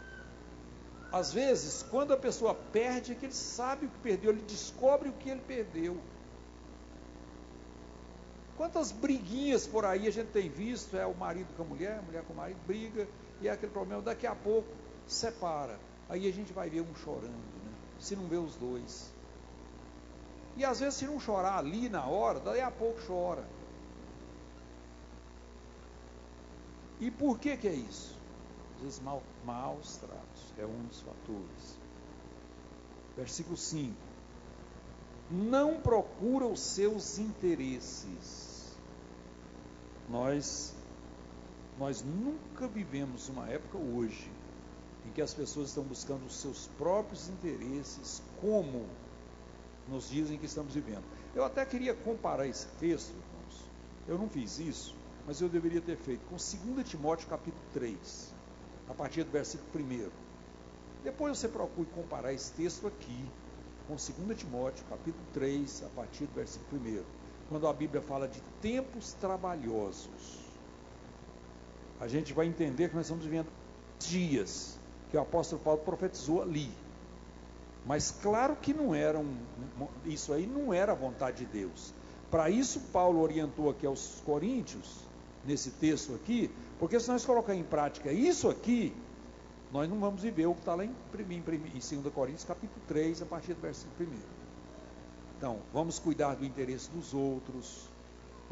Às vezes, quando a pessoa perde, é que ele sabe o que perdeu, ele descobre o que ele perdeu. Quantas briguinhas por aí a gente tem visto, o marido com a mulher com o marido briga, e é aquele problema, daqui a pouco separa. Aí a gente vai ver um chorando, né? Se não vê os dois. E às vezes, se não chorar ali na hora, daí a pouco chora. E por que é isso? Às vezes maus tratos, é um dos fatores. Versículo 5. Não procura os seus interesses. Nós nunca vivemos uma época hoje em que as pessoas estão buscando os seus próprios interesses, como nos dizem que estamos vivendo. Eu até queria comparar esse texto, irmãos. Eu não fiz isso, mas eu deveria ter feito com 2 Timóteo capítulo 3, a partir do versículo 1. Depois você procure comparar esse texto aqui com 2 Timóteo capítulo 3, a partir do versículo 1, quando a Bíblia fala de tempos trabalhosos. A gente vai entender que nós estamos vivendo dias que o apóstolo Paulo profetizou ali. Mas claro que não era isso aí não era a vontade de Deus. Para isso Paulo orientou aqui aos coríntios, nesse texto aqui, porque se nós colocar em prática isso aqui, nós não vamos viver o que está lá em 2 Coríntios capítulo 3, a partir do versículo 1. Então, vamos cuidar do interesse dos outros,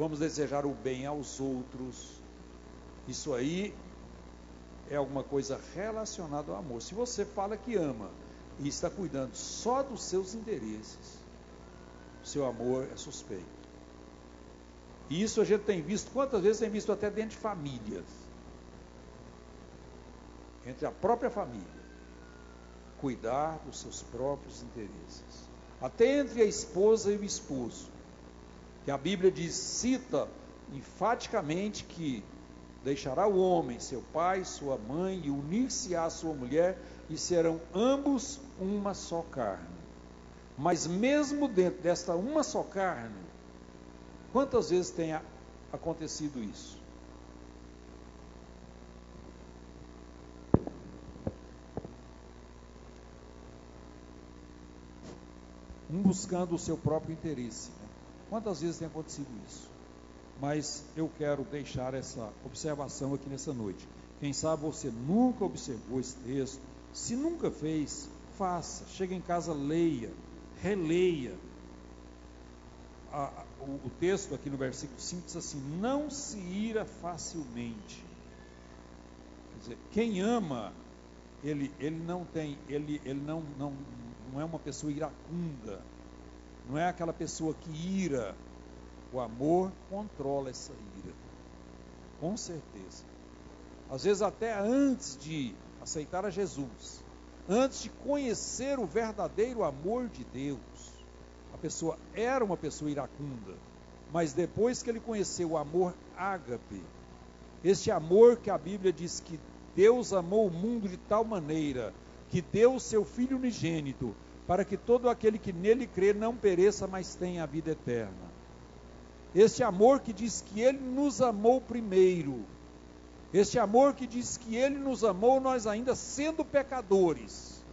vamos desejar o bem aos outros. Isso aí é alguma coisa relacionada ao amor. Se você fala que ama e está cuidando só dos seus interesses, seu amor é suspeito. E isso a gente tem visto, quantas vezes tem visto até dentro de famílias, entre a própria família, cuidar dos seus próprios interesses, até entre a esposa e o esposo, que a Bíblia diz, cita enfaticamente que deixará o homem, seu pai, sua mãe, e unir-se-á à sua mulher, e serão ambos uma só carne. Mas mesmo dentro desta uma só carne, quantas vezes tem acontecido isso? Um buscando o seu próprio interesse, né? Quantas vezes tem acontecido isso? Mas eu quero deixar essa observação aqui nessa noite. Quem sabe você nunca observou esse texto. Se nunca fez, faça. Chega em casa, leia, releia. O texto aqui no versículo 5 diz assim: não se ira facilmente. Quer dizer, quem ama, ele não é uma pessoa iracunda, não é aquela pessoa que ira. O amor controla essa ira, com certeza. Às vezes até antes de aceitar a Jesus, antes de conhecer o verdadeiro amor de Deus, a pessoa era uma pessoa iracunda, mas depois que ele conheceu o amor ágape, este amor que a Bíblia diz que Deus amou o mundo de tal maneira, que deu o seu Filho unigênito, para que todo aquele que nele crê não pereça, mas tenha a vida eterna. Este amor que diz que Ele nos amou primeiro, este amor que diz que Ele nos amou nós ainda sendo pecadores,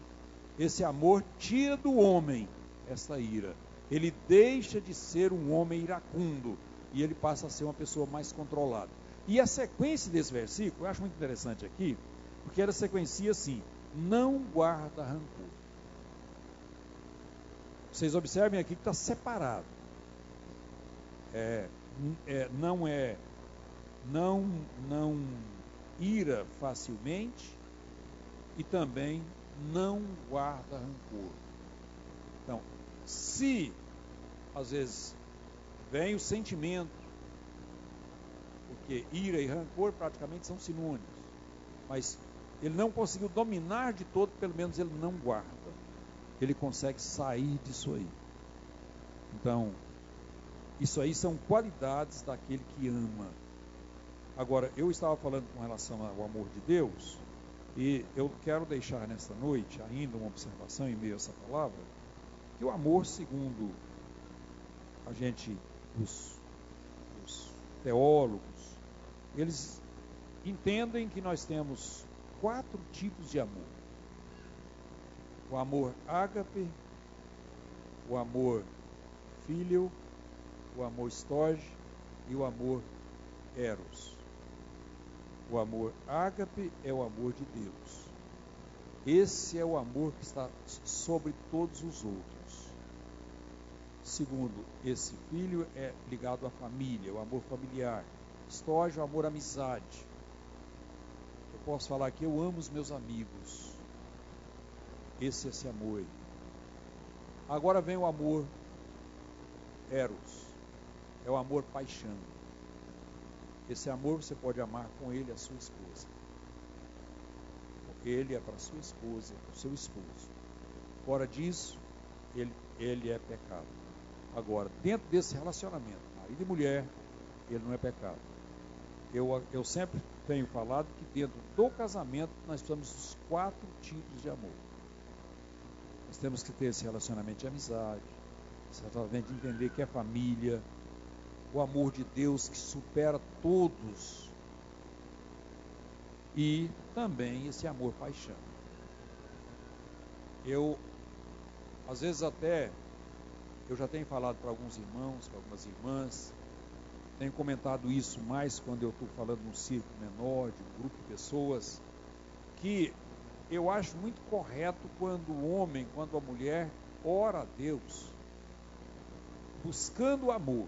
esse amor tira do homem essa ira, ele deixa de ser um homem iracundo, e ele passa a ser uma pessoa mais controlada. E a sequência desse versículo, eu acho muito interessante aqui, porque ela sequencia assim: não guarda rancor. Vocês observem aqui que está separado. Não ira facilmente e também não guarda rancor. Então, se às vezes vem o sentimento, porque ira e rancor praticamente são sinônimos, mas ele não conseguiu dominar de todo, pelo menos ele não guarda, ele consegue sair disso aí. Então, isso aí são qualidades daquele que ama. Agora, eu estava falando com relação ao amor de Deus, e eu quero deixar nesta noite ainda uma observação em meio a essa palavra, que o amor, segundo a gente, os teólogos, eles entendem que nós temos 4 tipos de amor: o amor ágape, o amor fíleo, o amor storge e o amor eros. O amor ágape é o amor de Deus. Esse é o amor que está sobre todos os outros. Segundo, esse filho é ligado à família, o amor familiar. Storge, o amor à amizade. Eu posso falar que eu amo os meus amigos. Esse é esse amor aí. Agora vem o amor eros. É o amor paixão. Esse amor você pode amar com ele a sua esposa. Ele é para a sua esposa, para o seu esposo. Fora disso, ele é pecado. Agora, dentro desse relacionamento, marido e mulher, ele não é pecado. Eu sempre tenho falado que dentro do casamento nós precisamos dos 4 tipos de amor. Nós temos que ter esse relacionamento de amizade, esse relacionamento de entender que é família, o amor de Deus que supera todos, e também esse amor paixão. Às vezes até, eu já tenho falado para alguns irmãos, para algumas irmãs, tenho comentado isso mais quando eu estou falando num círculo menor, de um grupo de pessoas, que eu acho muito correto quando o homem, quando a mulher ora a Deus, buscando o amor,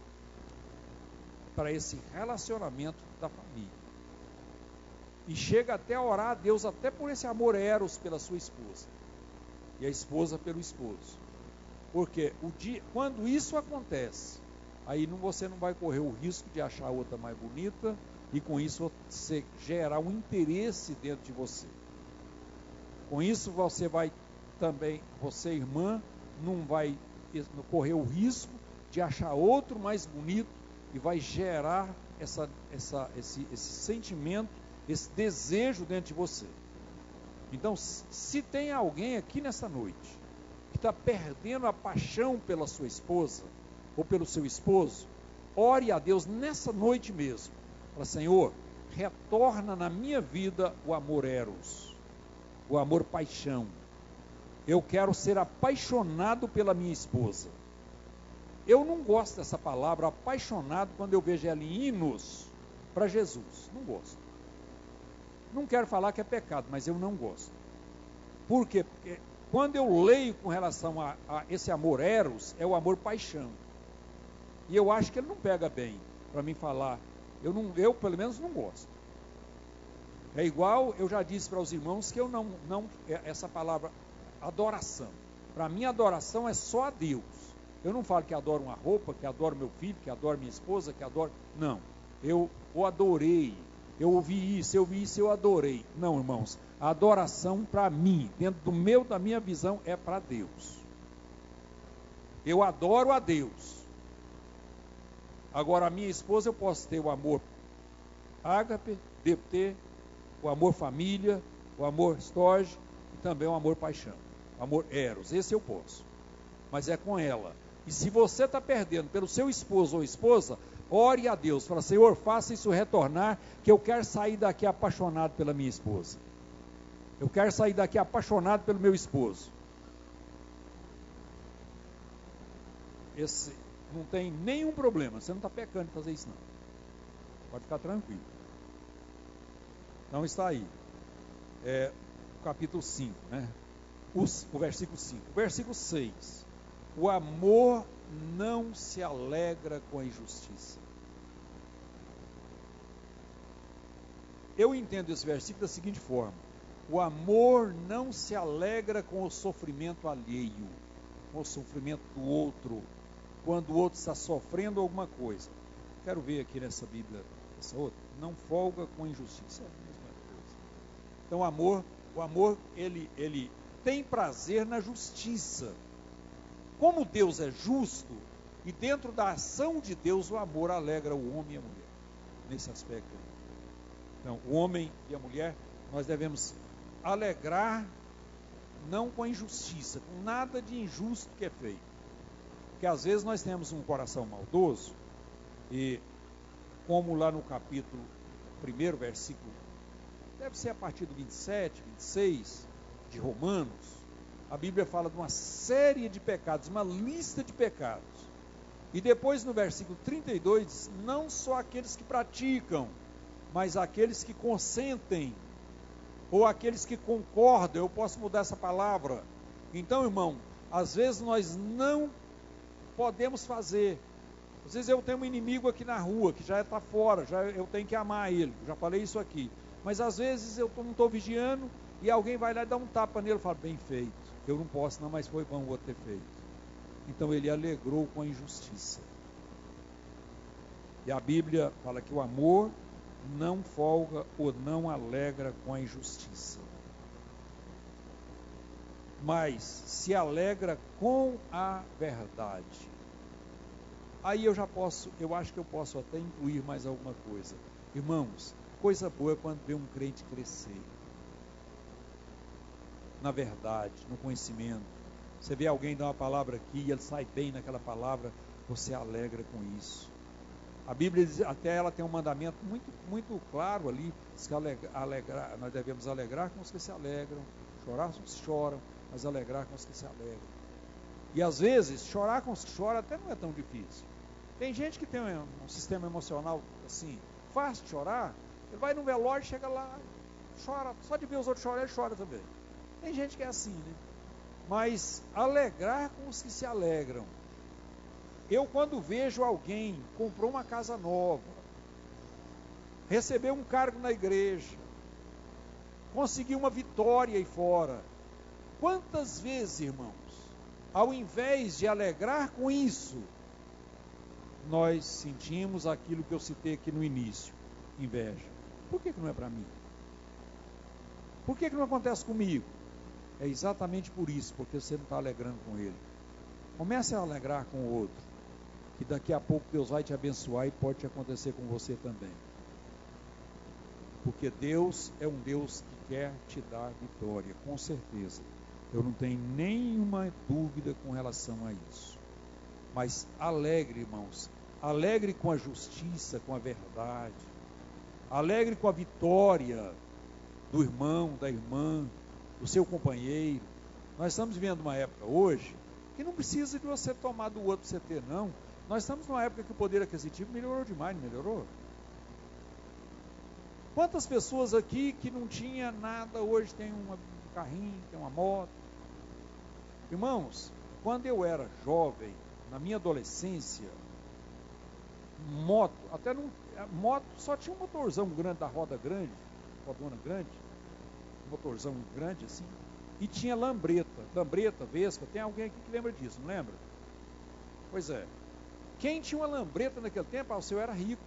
para esse relacionamento da família. E chega até a orar a Deus, até por esse amor eros pela sua esposa. E a esposa pelo esposo. Porque quando isso acontece, aí você não vai correr o risco de achar a outra mais bonita, e com isso você gerar um interesse dentro de você. Com isso você vai também, você irmã, não vai correr o risco de achar outro mais bonito, e vai gerar esse sentimento, esse desejo dentro de você. Então, se tem alguém aqui nessa noite que está perdendo a paixão pela sua esposa ou pelo seu esposo, ore a Deus nessa noite mesmo. Fala: Senhor, retorna na minha vida o amor eros, o amor paixão. Eu quero ser apaixonado pela minha esposa. Eu não gosto dessa palavra apaixonado quando eu vejo ela em hinos para Jesus. Não gosto. Não quero falar que é pecado, mas eu não gosto. Por quê? Porque quando eu leio com relação a esse amor eros, é o amor paixão. E eu acho que ele não pega bem para mim falar. Eu pelo menos não gosto. É igual, eu já disse para os irmãos que eu não essa palavra adoração. Para mim, adoração é só a Deus. Eu não falo que adoro uma roupa, que adoro meu filho, que adoro minha esposa, que adoro... Não, eu o adorei. Eu ouvi isso, eu adorei. Não, irmãos, a adoração para mim, dentro da minha visão, é para Deus. Eu adoro a Deus. Agora, a minha esposa, eu posso ter o amor ágape, devo ter o amor família, o amor storge e também o amor paixão, o amor eros. Esse eu posso, mas é com ela. E se você está perdendo pelo seu esposo ou esposa, ore a Deus, fala: Senhor, faça isso retornar, que eu quero sair daqui apaixonado pela minha esposa. Eu quero sair daqui apaixonado pelo meu esposo. Esse não tem nenhum problema, você não está pecando de fazer isso não. Pode ficar tranquilo. Então está aí. O capítulo 5, né? O versículo 5. O versículo 6. O amor não se alegra com a injustiça. Eu entendo esse versículo da seguinte forma: o amor não se alegra com o sofrimento alheio, com o sofrimento do outro, quando o outro está sofrendo alguma coisa. Quero ver aqui nessa Bíblia, essa outra. Não folga com a injustiça. É a mesma coisa. Então o amor, ele tem prazer na justiça. Como Deus é justo, e dentro da ação de Deus, o amor alegra o homem e a mulher, nesse aspecto. Então, o homem e a mulher, nós devemos alegrar, não com a injustiça, com nada de injusto que é feito. Porque às vezes nós temos um coração maldoso, e como lá no capítulo 1, versículo, deve ser a partir do 27, 26, de Romanos, a Bíblia fala de uma série de pecados, uma lista de pecados. E depois no versículo 32 diz: não só aqueles que praticam, mas aqueles que consentem, ou aqueles que concordam. Eu posso mudar essa palavra. Então, irmão, às vezes nós não podemos fazer. Às vezes eu tenho um inimigo aqui na rua, que já está fora, eu tenho que amar ele, já falei isso aqui. Mas às vezes eu não estou vigiando, e alguém vai lá e dá um tapa nele e fala: bem feito, eu não posso não, mas foi bom o outro ter feito. Então ele alegrou com a injustiça. E a Bíblia fala que o amor não folga ou não alegra com a injustiça, mas se alegra com a verdade. Aí eu acho que eu posso até incluir mais alguma coisa. Irmãos, coisa boa é quando vê um crente crescer na verdade, no conhecimento. Você vê alguém dar uma palavra aqui e ele sai bem naquela palavra, você alegra com isso. A Bíblia diz, até ela tem um mandamento muito, muito claro ali, diz que nós devemos alegrar com os que se alegram, chorar com os que choram, mas alegrar com os que se alegram. E às vezes, chorar com os que choram até não é tão difícil. Tem gente que tem um sistema emocional assim, fácil de chorar. Ele vai no velório, chega lá, chora, só de ver os outros chorar, ele chora também. Tem gente que é assim, né? Mas alegrar com os que se alegram. Eu, quando vejo alguém comprou uma casa nova, recebeu um cargo na igreja, conseguiu uma vitória aí fora, quantas vezes, irmãos, ao invés de alegrar com isso, nós sentimos aquilo que eu citei aqui no início, inveja. Por que não é para mim? Por que não acontece comigo? É exatamente por isso, porque você não está alegrando com ele. Comece a alegrar com o outro, que daqui a pouco Deus vai te abençoar e pode acontecer com você também. Porque Deus é um Deus que quer te dar vitória, com certeza. Eu não tenho nenhuma dúvida com relação a isso. Mas alegre, irmãos, alegre com a justiça, com a verdade, alegre com a vitória do irmão, da irmã, do seu companheiro. Nós estamos vivendo uma época hoje que não precisa de você tomar do outro para você ter, não. Nós estamos numa época que o poder aquisitivo melhorou demais, não melhorou? Quantas pessoas aqui que não tinha nada, hoje tem um carrinho, tem uma moto? Irmãos, quando eu era jovem, na minha adolescência, moto só tinha um motorzão grande, da roda grande, rodona grande, um motorzão grande assim, e tinha lambreta, Vespa. Tem alguém aqui que lembra disso, não lembra? Pois é. Quem tinha uma lambreta naquele tempo, o seu era rico.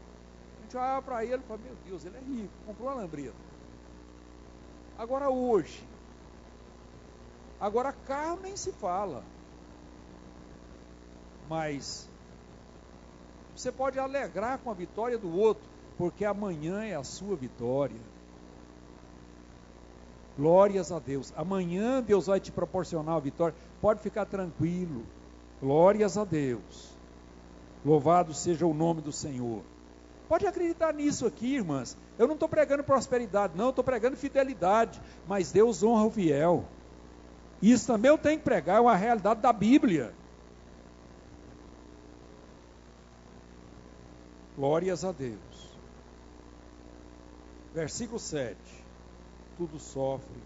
A gente olhava para ele e falava, meu Deus, ele é rico, comprou uma lambreta. Agora hoje, carro nem se fala. Mas você pode alegrar com a vitória do outro, porque amanhã é a sua vitória. Glórias a Deus. Amanhã Deus vai te proporcionar a vitória. Pode ficar tranquilo. Glórias a Deus. Louvado seja o nome do Senhor. Pode acreditar nisso aqui, irmãs. Eu não estou pregando prosperidade, não. Eu estou pregando fidelidade. Mas Deus honra o fiel. Isso também eu tenho que pregar. É uma realidade da Bíblia. Glórias a Deus. Versículo 7. Tudo sofre.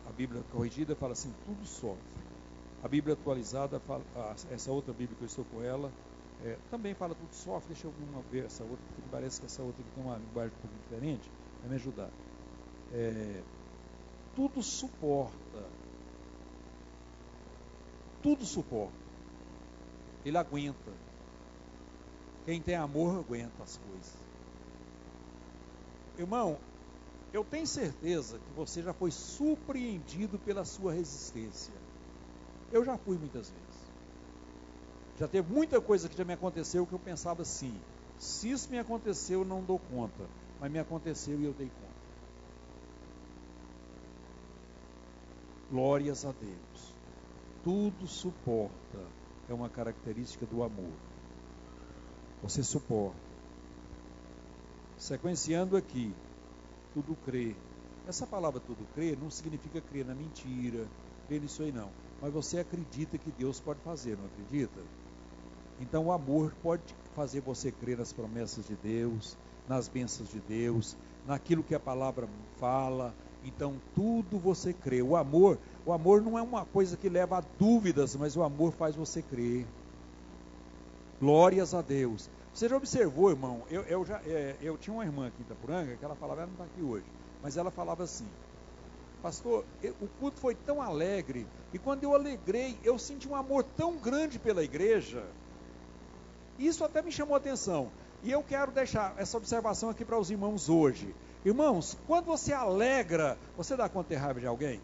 A Bíblia corrigida fala assim, tudo sofre. A Bíblia atualizada fala, essa outra Bíblia que eu estou com ela, também fala tudo sofre. Deixa eu ver essa outra, porque parece que essa outra aqui tem uma linguagem um pouco diferente. Vai me ajudar. Tudo suporta. Tudo suporta. Ele aguenta. Quem tem amor aguenta as coisas. Irmão, eu tenho certeza que você já foi surpreendido pela sua resistência. Eu já fui muitas vezes. Já teve muita coisa que já me aconteceu que eu pensava assim, se isso me aconteceu eu não dou conta, mas me aconteceu e eu dei conta. Glórias a Deus. Tudo suporta. É uma característica do amor. Você suporta. Sequenciando aqui, tudo crê. Essa palavra tudo crê não significa crer na mentira, crer nisso aí não. Mas você acredita que Deus pode fazer, não acredita? Então o amor pode fazer você crer nas promessas de Deus, nas bênçãos de Deus, naquilo que a palavra fala. Então tudo você crê. O amor não é uma coisa que leva a dúvidas, mas o amor faz você crer. Glórias a Deus. Você já observou, irmão? Eu tinha uma irmã aqui em Itapuranga que ela falava, ela não está aqui hoje, mas ela falava assim, pastor, o culto foi tão alegre, e quando eu alegrei, eu senti um amor tão grande pela igreja. Isso até me chamou a atenção. E eu quero deixar essa observação aqui para os irmãos hoje. Irmãos, quando você alegra, você dá conta de raiva de alguém?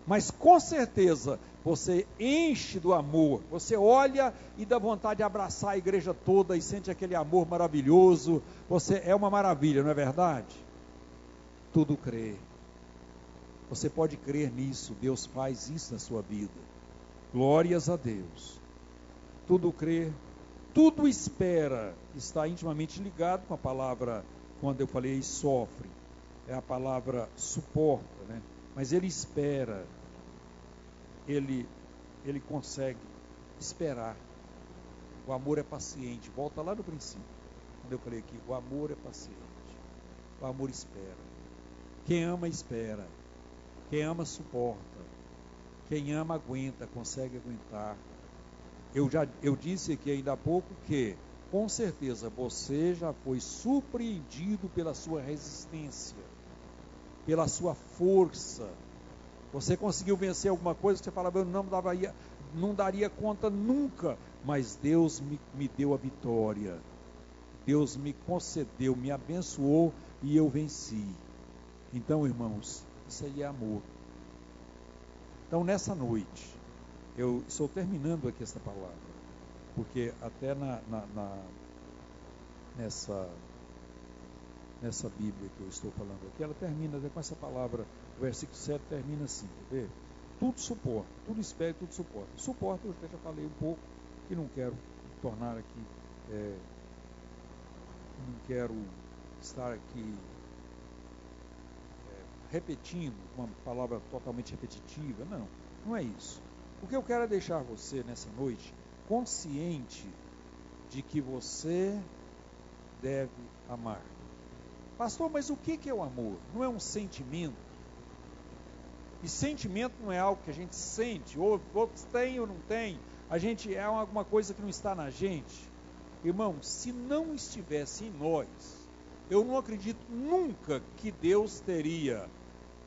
Mas com certeza você enche do amor, você olha e dá vontade de abraçar a igreja toda e sente aquele amor maravilhoso. Você é uma maravilha, não é verdade? Tudo crê. Você pode crer nisso, Deus faz isso na sua vida. Glórias a Deus. Tudo crê, tudo espera. Está intimamente ligado com a palavra, quando eu falei sofre, é a palavra suporta, né? Mas ele espera, ele consegue esperar. O amor é paciente. Volta lá no princípio, quando eu falei aqui, o amor é paciente, o amor espera. Quem ama espera, quem ama suporta, quem ama aguenta, consegue aguentar. Eu disse aqui ainda há pouco que, com certeza, você já foi surpreendido pela sua resistência, pela sua força. Você conseguiu vencer alguma coisa que você falava, eu não daria conta nunca, mas Deus me deu a vitória. Deus me concedeu, me abençoou e eu venci. Então, irmãos, isso aí é amor. Então, nessa noite, eu estou terminando aqui esta palavra, porque até nessa Bíblia que eu estou falando aqui, ela termina com essa palavra, o versículo 7 termina assim, quer ver? Tudo suporta, tudo espera, tudo suporta. Suporta, eu já falei um pouco, e não quero tornar aqui, não quero estar aqui repetindo uma palavra totalmente repetitiva, não é isso. O que eu quero é deixar você nessa noite consciente de que você deve amar. Pastor, mas o que é o amor? Não é um sentimento? E sentimento não é algo que a gente sente, ou outros têm ou não têm, é alguma coisa que não está na gente. Irmão, se não estivesse em nós, eu não acredito nunca que Deus teria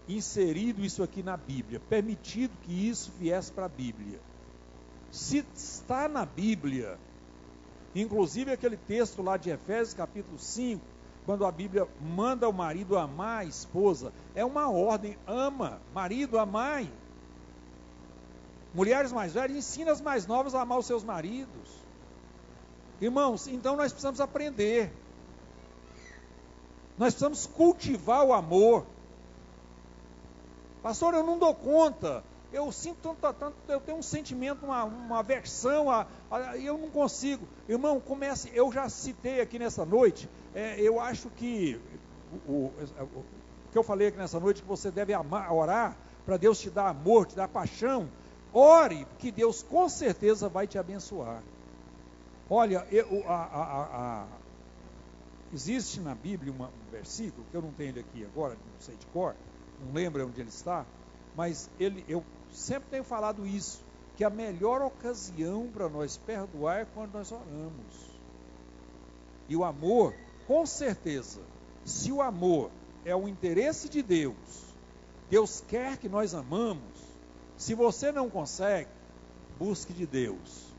inserido isso aqui na Bíblia, permitido que isso viesse para a Bíblia. Se está na Bíblia, inclusive aquele texto lá de Efésios capítulo 5, quando a Bíblia manda o marido amar a esposa, é uma ordem, ama, marido, amai. Mulheres mais velhas, ensina as mais novas a amar os seus maridos. Irmãos, então nós precisamos aprender. Nós precisamos cultivar o amor. Pastor, eu não dou conta. Eu sinto tanto, eu tenho um sentimento, uma aversão, eu não consigo. Irmão, comece, eu já citei aqui nessa noite, eu acho que o que eu falei aqui nessa noite, que você deve amar, orar, para Deus te dar amor, te dar paixão. Ore, que Deus com certeza vai te abençoar. Olha, existe na Bíblia um versículo, que eu não tenho ele aqui agora, não sei de cor, não lembro onde ele está, mas eu sempre tenho falado isso, que a melhor ocasião para nós perdoar é quando nós oramos. E o amor, com certeza, se o amor é o interesse de Deus, Deus quer que nós amamos, se você não consegue, busque de Deus.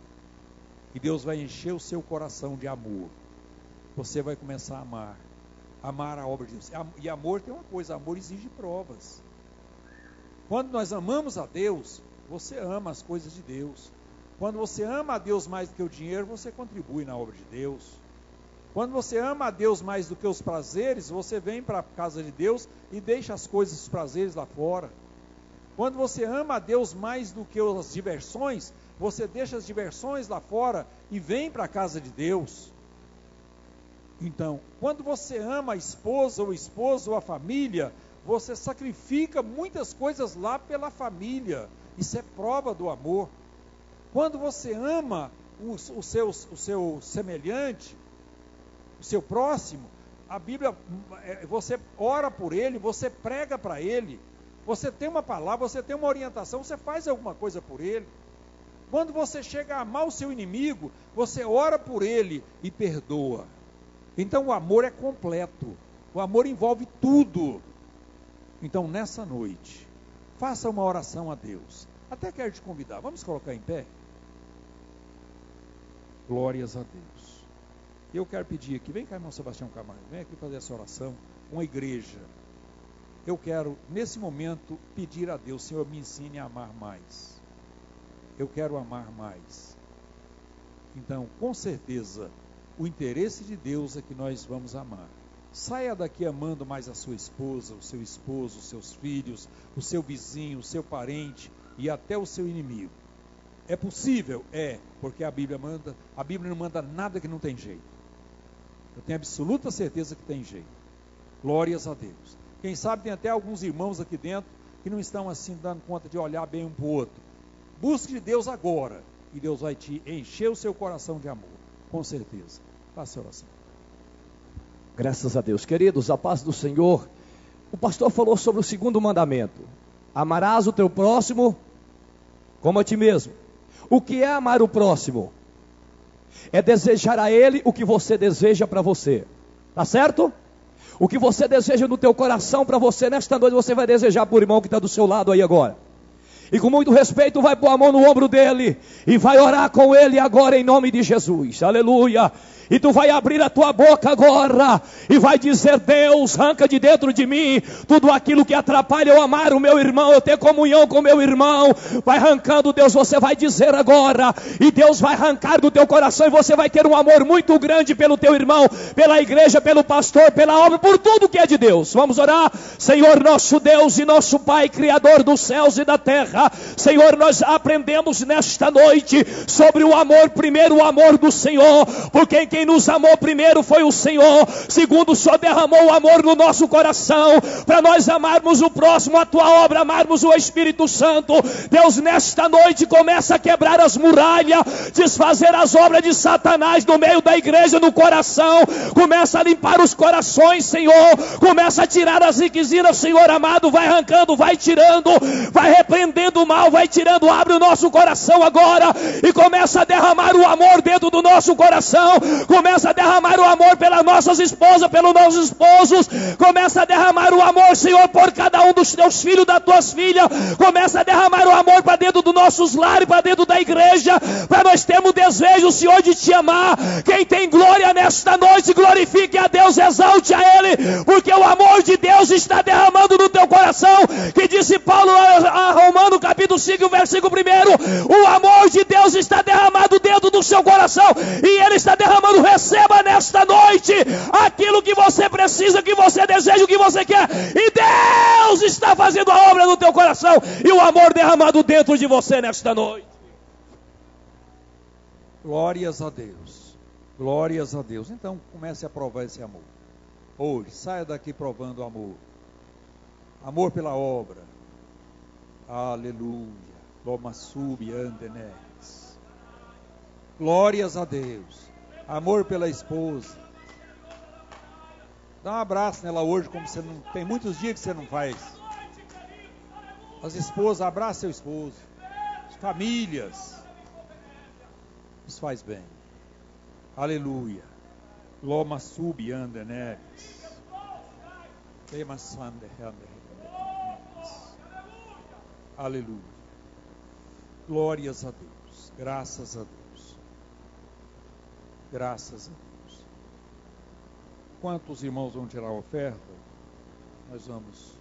E Deus vai encher o seu coração de amor. Você vai começar a amar a obra de Deus. E amor tem uma coisa, amor exige provas. Quando nós amamos a Deus, você ama as coisas de Deus. Quando você ama a Deus mais do que o dinheiro, você contribui na obra de Deus. Quando você ama a Deus mais do que os prazeres, você vem para a casa de Deus e deixa as coisas, os prazeres lá fora. Quando você ama a Deus mais do que as diversões, você deixa as diversões lá fora e vem para a casa de Deus. Então, quando você ama a esposa, ou o esposo, ou a família, você sacrifica muitas coisas lá pela família. Isso é prova do amor. Quando você ama o seu semelhante, o seu próximo, a Bíblia, você ora por ele, você prega para ele, você tem uma palavra, você tem uma orientação, você faz alguma coisa por ele. Quando você chega a amar o seu inimigo, você ora por ele e perdoa. Então o amor é completo, o amor envolve tudo. Então nessa noite, faça uma oração a Deus. Até quero te convidar, vamos colocar em pé? Glórias a Deus. Eu quero pedir aqui, vem cá, irmão Sebastião Camargo, vem aqui fazer essa oração com a igreja. Eu quero, nesse momento, pedir a Deus, Senhor, me ensine a amar mais. Eu quero amar mais. Então, com certeza, o interesse de Deus é que nós vamos amar. Saia daqui amando mais a sua esposa, o seu esposo, os seus filhos, o seu vizinho, o seu parente e até o seu inimigo. É possível? É, porque a Bíblia não manda nada que não tem jeito. Eu tenho absoluta certeza que tem jeito. Glórias a Deus. Quem sabe tem até alguns irmãos aqui dentro que não estão assim dando conta de olhar bem um para o outro. Busque de Deus agora e Deus vai te encher o seu coração de amor, com certeza. Faça a oração. Graças a Deus. Queridos, a paz do Senhor. O pastor falou sobre o segundo mandamento. Amarás o teu próximo como a ti mesmo. O que é amar o próximo? É desejar a ele o que você deseja para você. Tá certo? O que você deseja no teu coração para você, nesta noite você vai desejar por irmão que está do seu lado aí agora. E com muito respeito vai pôr a mão no ombro dele e vai orar com ele agora em nome de Jesus. Aleluia. E tu vai abrir a tua boca agora e vai dizer: Deus, arranca de dentro de mim tudo aquilo que atrapalha eu amar o meu irmão, eu ter comunhão com o meu irmão. Vai arrancando, Deus, você vai dizer agora, e Deus vai arrancar do teu coração, e você vai ter um amor muito grande pelo teu irmão, pela igreja, pelo pastor, pela obra, por tudo que é de Deus. Vamos orar. Senhor nosso Deus e nosso Pai, Criador dos céus e da terra, Senhor, nós aprendemos nesta noite sobre o amor. Primeiro, o amor do Senhor, porque quem nos amou primeiro foi o Senhor. Segundo, só derramou o amor no nosso coração para nós amarmos o próximo, a tua obra, amarmos o Espírito Santo. Deus, nesta noite começa a quebrar as muralhas, desfazer as obras de Satanás no meio da igreja, no coração. Começa a limpar os corações, Senhor. Começa a tirar as riquezinas, Senhor amado. Vai arrancando, vai tirando, vai repreendendo o mal, vai tirando. Abre o nosso coração agora e começa a derramar o amor dentro do nosso coração. Começa a derramar o amor pelas nossas esposas, pelos nossos esposos. Começa a derramar o amor, Senhor, por cada um dos teus filhos, das tuas filhas. Começa a derramar o amor para dentro dos nossos lares, para dentro da igreja, para nós termos desejo, Senhor, de te amar. Quem tem glória nesta noite, glorifique a Deus, exalte a Ele, porque o amor de Deus está derramando no teu coração. Que disse Paulo a Romanos capítulo 5, versículo 1, o amor de Deus está derramado dentro do seu coração, e Ele está derramando. Receba nesta noite aquilo que você precisa, que você deseja, o que você quer, e Deus está fazendo a obra no teu coração, e o amor derramado dentro de você nesta noite. Glórias a Deus, glórias a Deus. Então comece a provar esse amor hoje. Saia daqui provando o amor, amor pela obra. Aleluia. Loma sub andenes. Glórias a Deus. Amor pela esposa. Dá um abraço nela hoje, como você não tem muitos dias que você não faz. As esposas, abraça seu esposo. As famílias. Isso faz bem. Aleluia. Loma sub andenes. Aleluia. Glórias a Deus. Graças a Deus. Graças a Deus. Quantos irmãos vão tirar a oferta? Nós vamos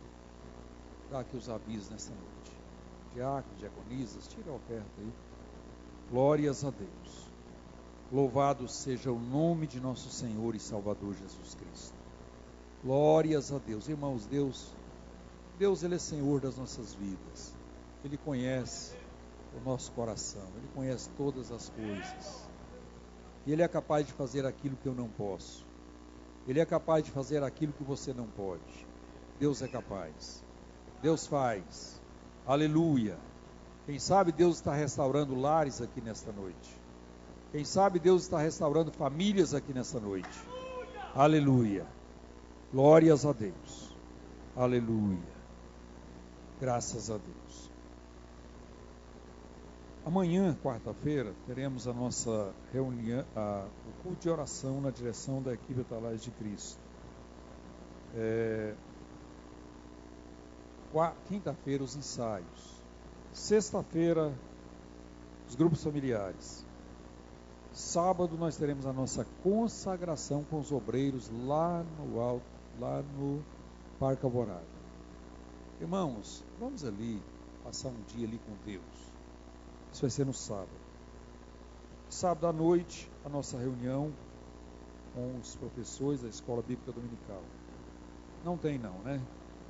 dar aqui os avisos nessa noite. Diáconos, diaconisas, tira a oferta aí. Glórias a Deus. Louvado seja o nome de nosso Senhor e Salvador Jesus Cristo. Glórias a Deus. Irmãos, Deus Ele é Senhor das nossas vidas. Ele conhece o nosso coração. Ele conhece todas as coisas. E Ele é capaz de fazer aquilo que eu não posso. Ele é capaz de fazer aquilo que você não pode. Deus é capaz. Deus faz. Aleluia. Quem sabe Deus está restaurando lares aqui nesta noite. Quem sabe Deus está restaurando famílias aqui nesta noite. Aleluia. Glórias a Deus. Aleluia. Graças a Deus. Amanhã, quarta-feira, teremos a nossa reunião, o culto de oração na direção da equipe Atalaias de Cristo. Quinta-feira, os ensaios. Sexta-feira, os grupos familiares. Sábado, nós teremos a nossa consagração com os obreiros lá no alto, lá no Parque Alvorada. Irmãos, vamos ali, passar um dia ali com Deus. Isso vai ser no sábado. Sábado à noite, a nossa reunião com os professores da Escola Bíblica Dominical. Não tem não, né?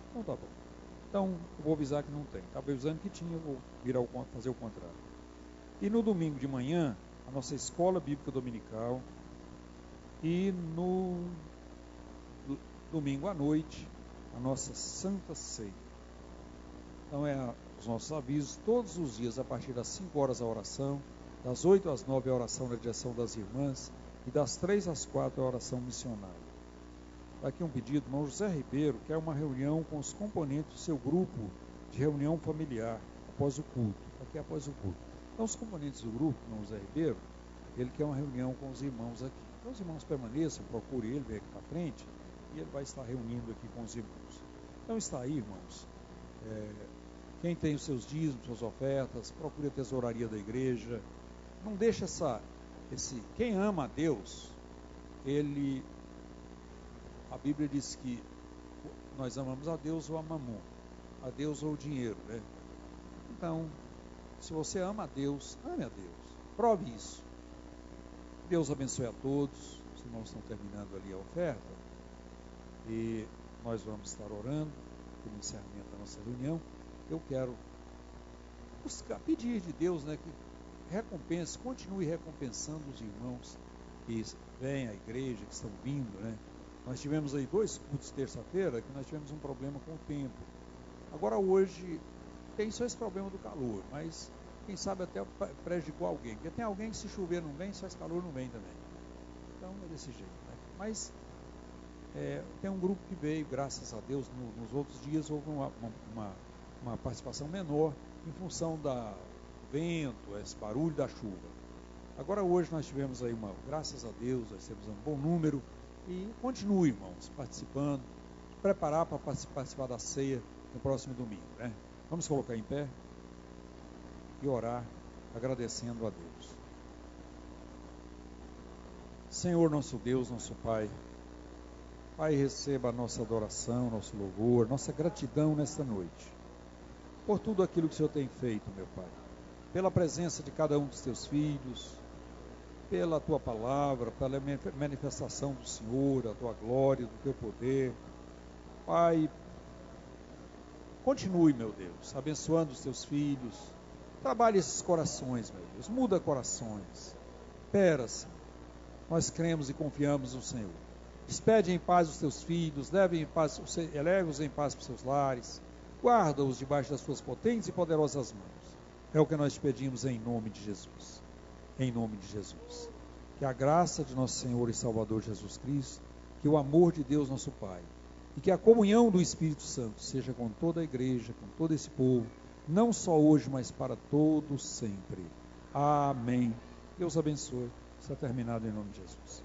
Então tá bom. Então, eu vou avisar que não tem. Estava avisando que tinha, eu vou fazer o contrário. E no domingo de manhã, a nossa Escola Bíblica Dominical. E no domingo à noite, a nossa Santa Ceia. Então, os nossos avisos, todos os dias, a partir das 5 horas a oração, das 8 às 9 a oração na direção das irmãs, e das 3 às 4 a oração missionária. Aqui um pedido, irmão José Ribeiro quer uma reunião com os componentes do seu grupo de reunião familiar, após o culto. Aqui após o culto. Então, os componentes do grupo, irmão Zé Ribeiro, ele quer uma reunião com os irmãos aqui. Então, os irmãos permaneçam, procure ele, vem aqui para frente, e ele vai estar reunindo aqui com os irmãos. Então, está aí, irmãos. Quem tem os seus dízimos, suas ofertas, procure a tesouraria da igreja. Não deixa quem ama a Deus, a Bíblia diz que nós amamos a Deus ou a mamon, a Deus ou o dinheiro, né? Então, se você ama a Deus, ame a Deus, prove isso. Deus abençoe a todos. Os irmãos estão terminando ali a oferta e nós vamos estar orando pelo encerramento da nossa reunião. Eu quero pedir de Deus, né, que continue recompensando os irmãos que vêm à igreja, que estão vindo, né? Nós tivemos aí 2 cultos terça-feira que nós tivemos um problema com o tempo. Agora hoje tem só esse problema do calor, mas quem sabe até prejudicou alguém, porque tem alguém que se chover não vem, se faz calor não vem também. Então é desse jeito, né? Mas tem um grupo que veio, graças a Deus, nos outros dias houve uma participação menor em função do vento, esse barulho da chuva. Agora hoje nós tivemos aí graças a Deus, nós temos um bom número, e continue, irmãos, participando, preparar para participar da ceia no próximo domingo, né? Vamos colocar em pé e orar, agradecendo a Deus. Senhor, nosso Deus, nosso Pai, Pai, receba a nossa adoração, nosso louvor, nossa gratidão nesta noite, por tudo aquilo que o Senhor tem feito, meu Pai, pela presença de cada um dos teus filhos, pela tua palavra, pela manifestação do Senhor, a tua glória, do teu poder. Pai, continue, meu Deus, abençoando os teus filhos, trabalhe esses corações, meu Deus, muda corações. Espera-se, nós cremos e confiamos no Senhor. Despede em paz os teus filhos, eleve-os em paz para os seus lares, guarda-os debaixo das suas potentes e poderosas mãos. É o que nós te pedimos em nome de Jesus. Em nome de Jesus. Que a graça de nosso Senhor e Salvador Jesus Cristo, que o amor de Deus nosso Pai, e que a comunhão do Espírito Santo seja com toda a igreja, com todo esse povo, não só hoje, mas para todos sempre. Amém. Deus abençoe. Está terminado em nome de Jesus.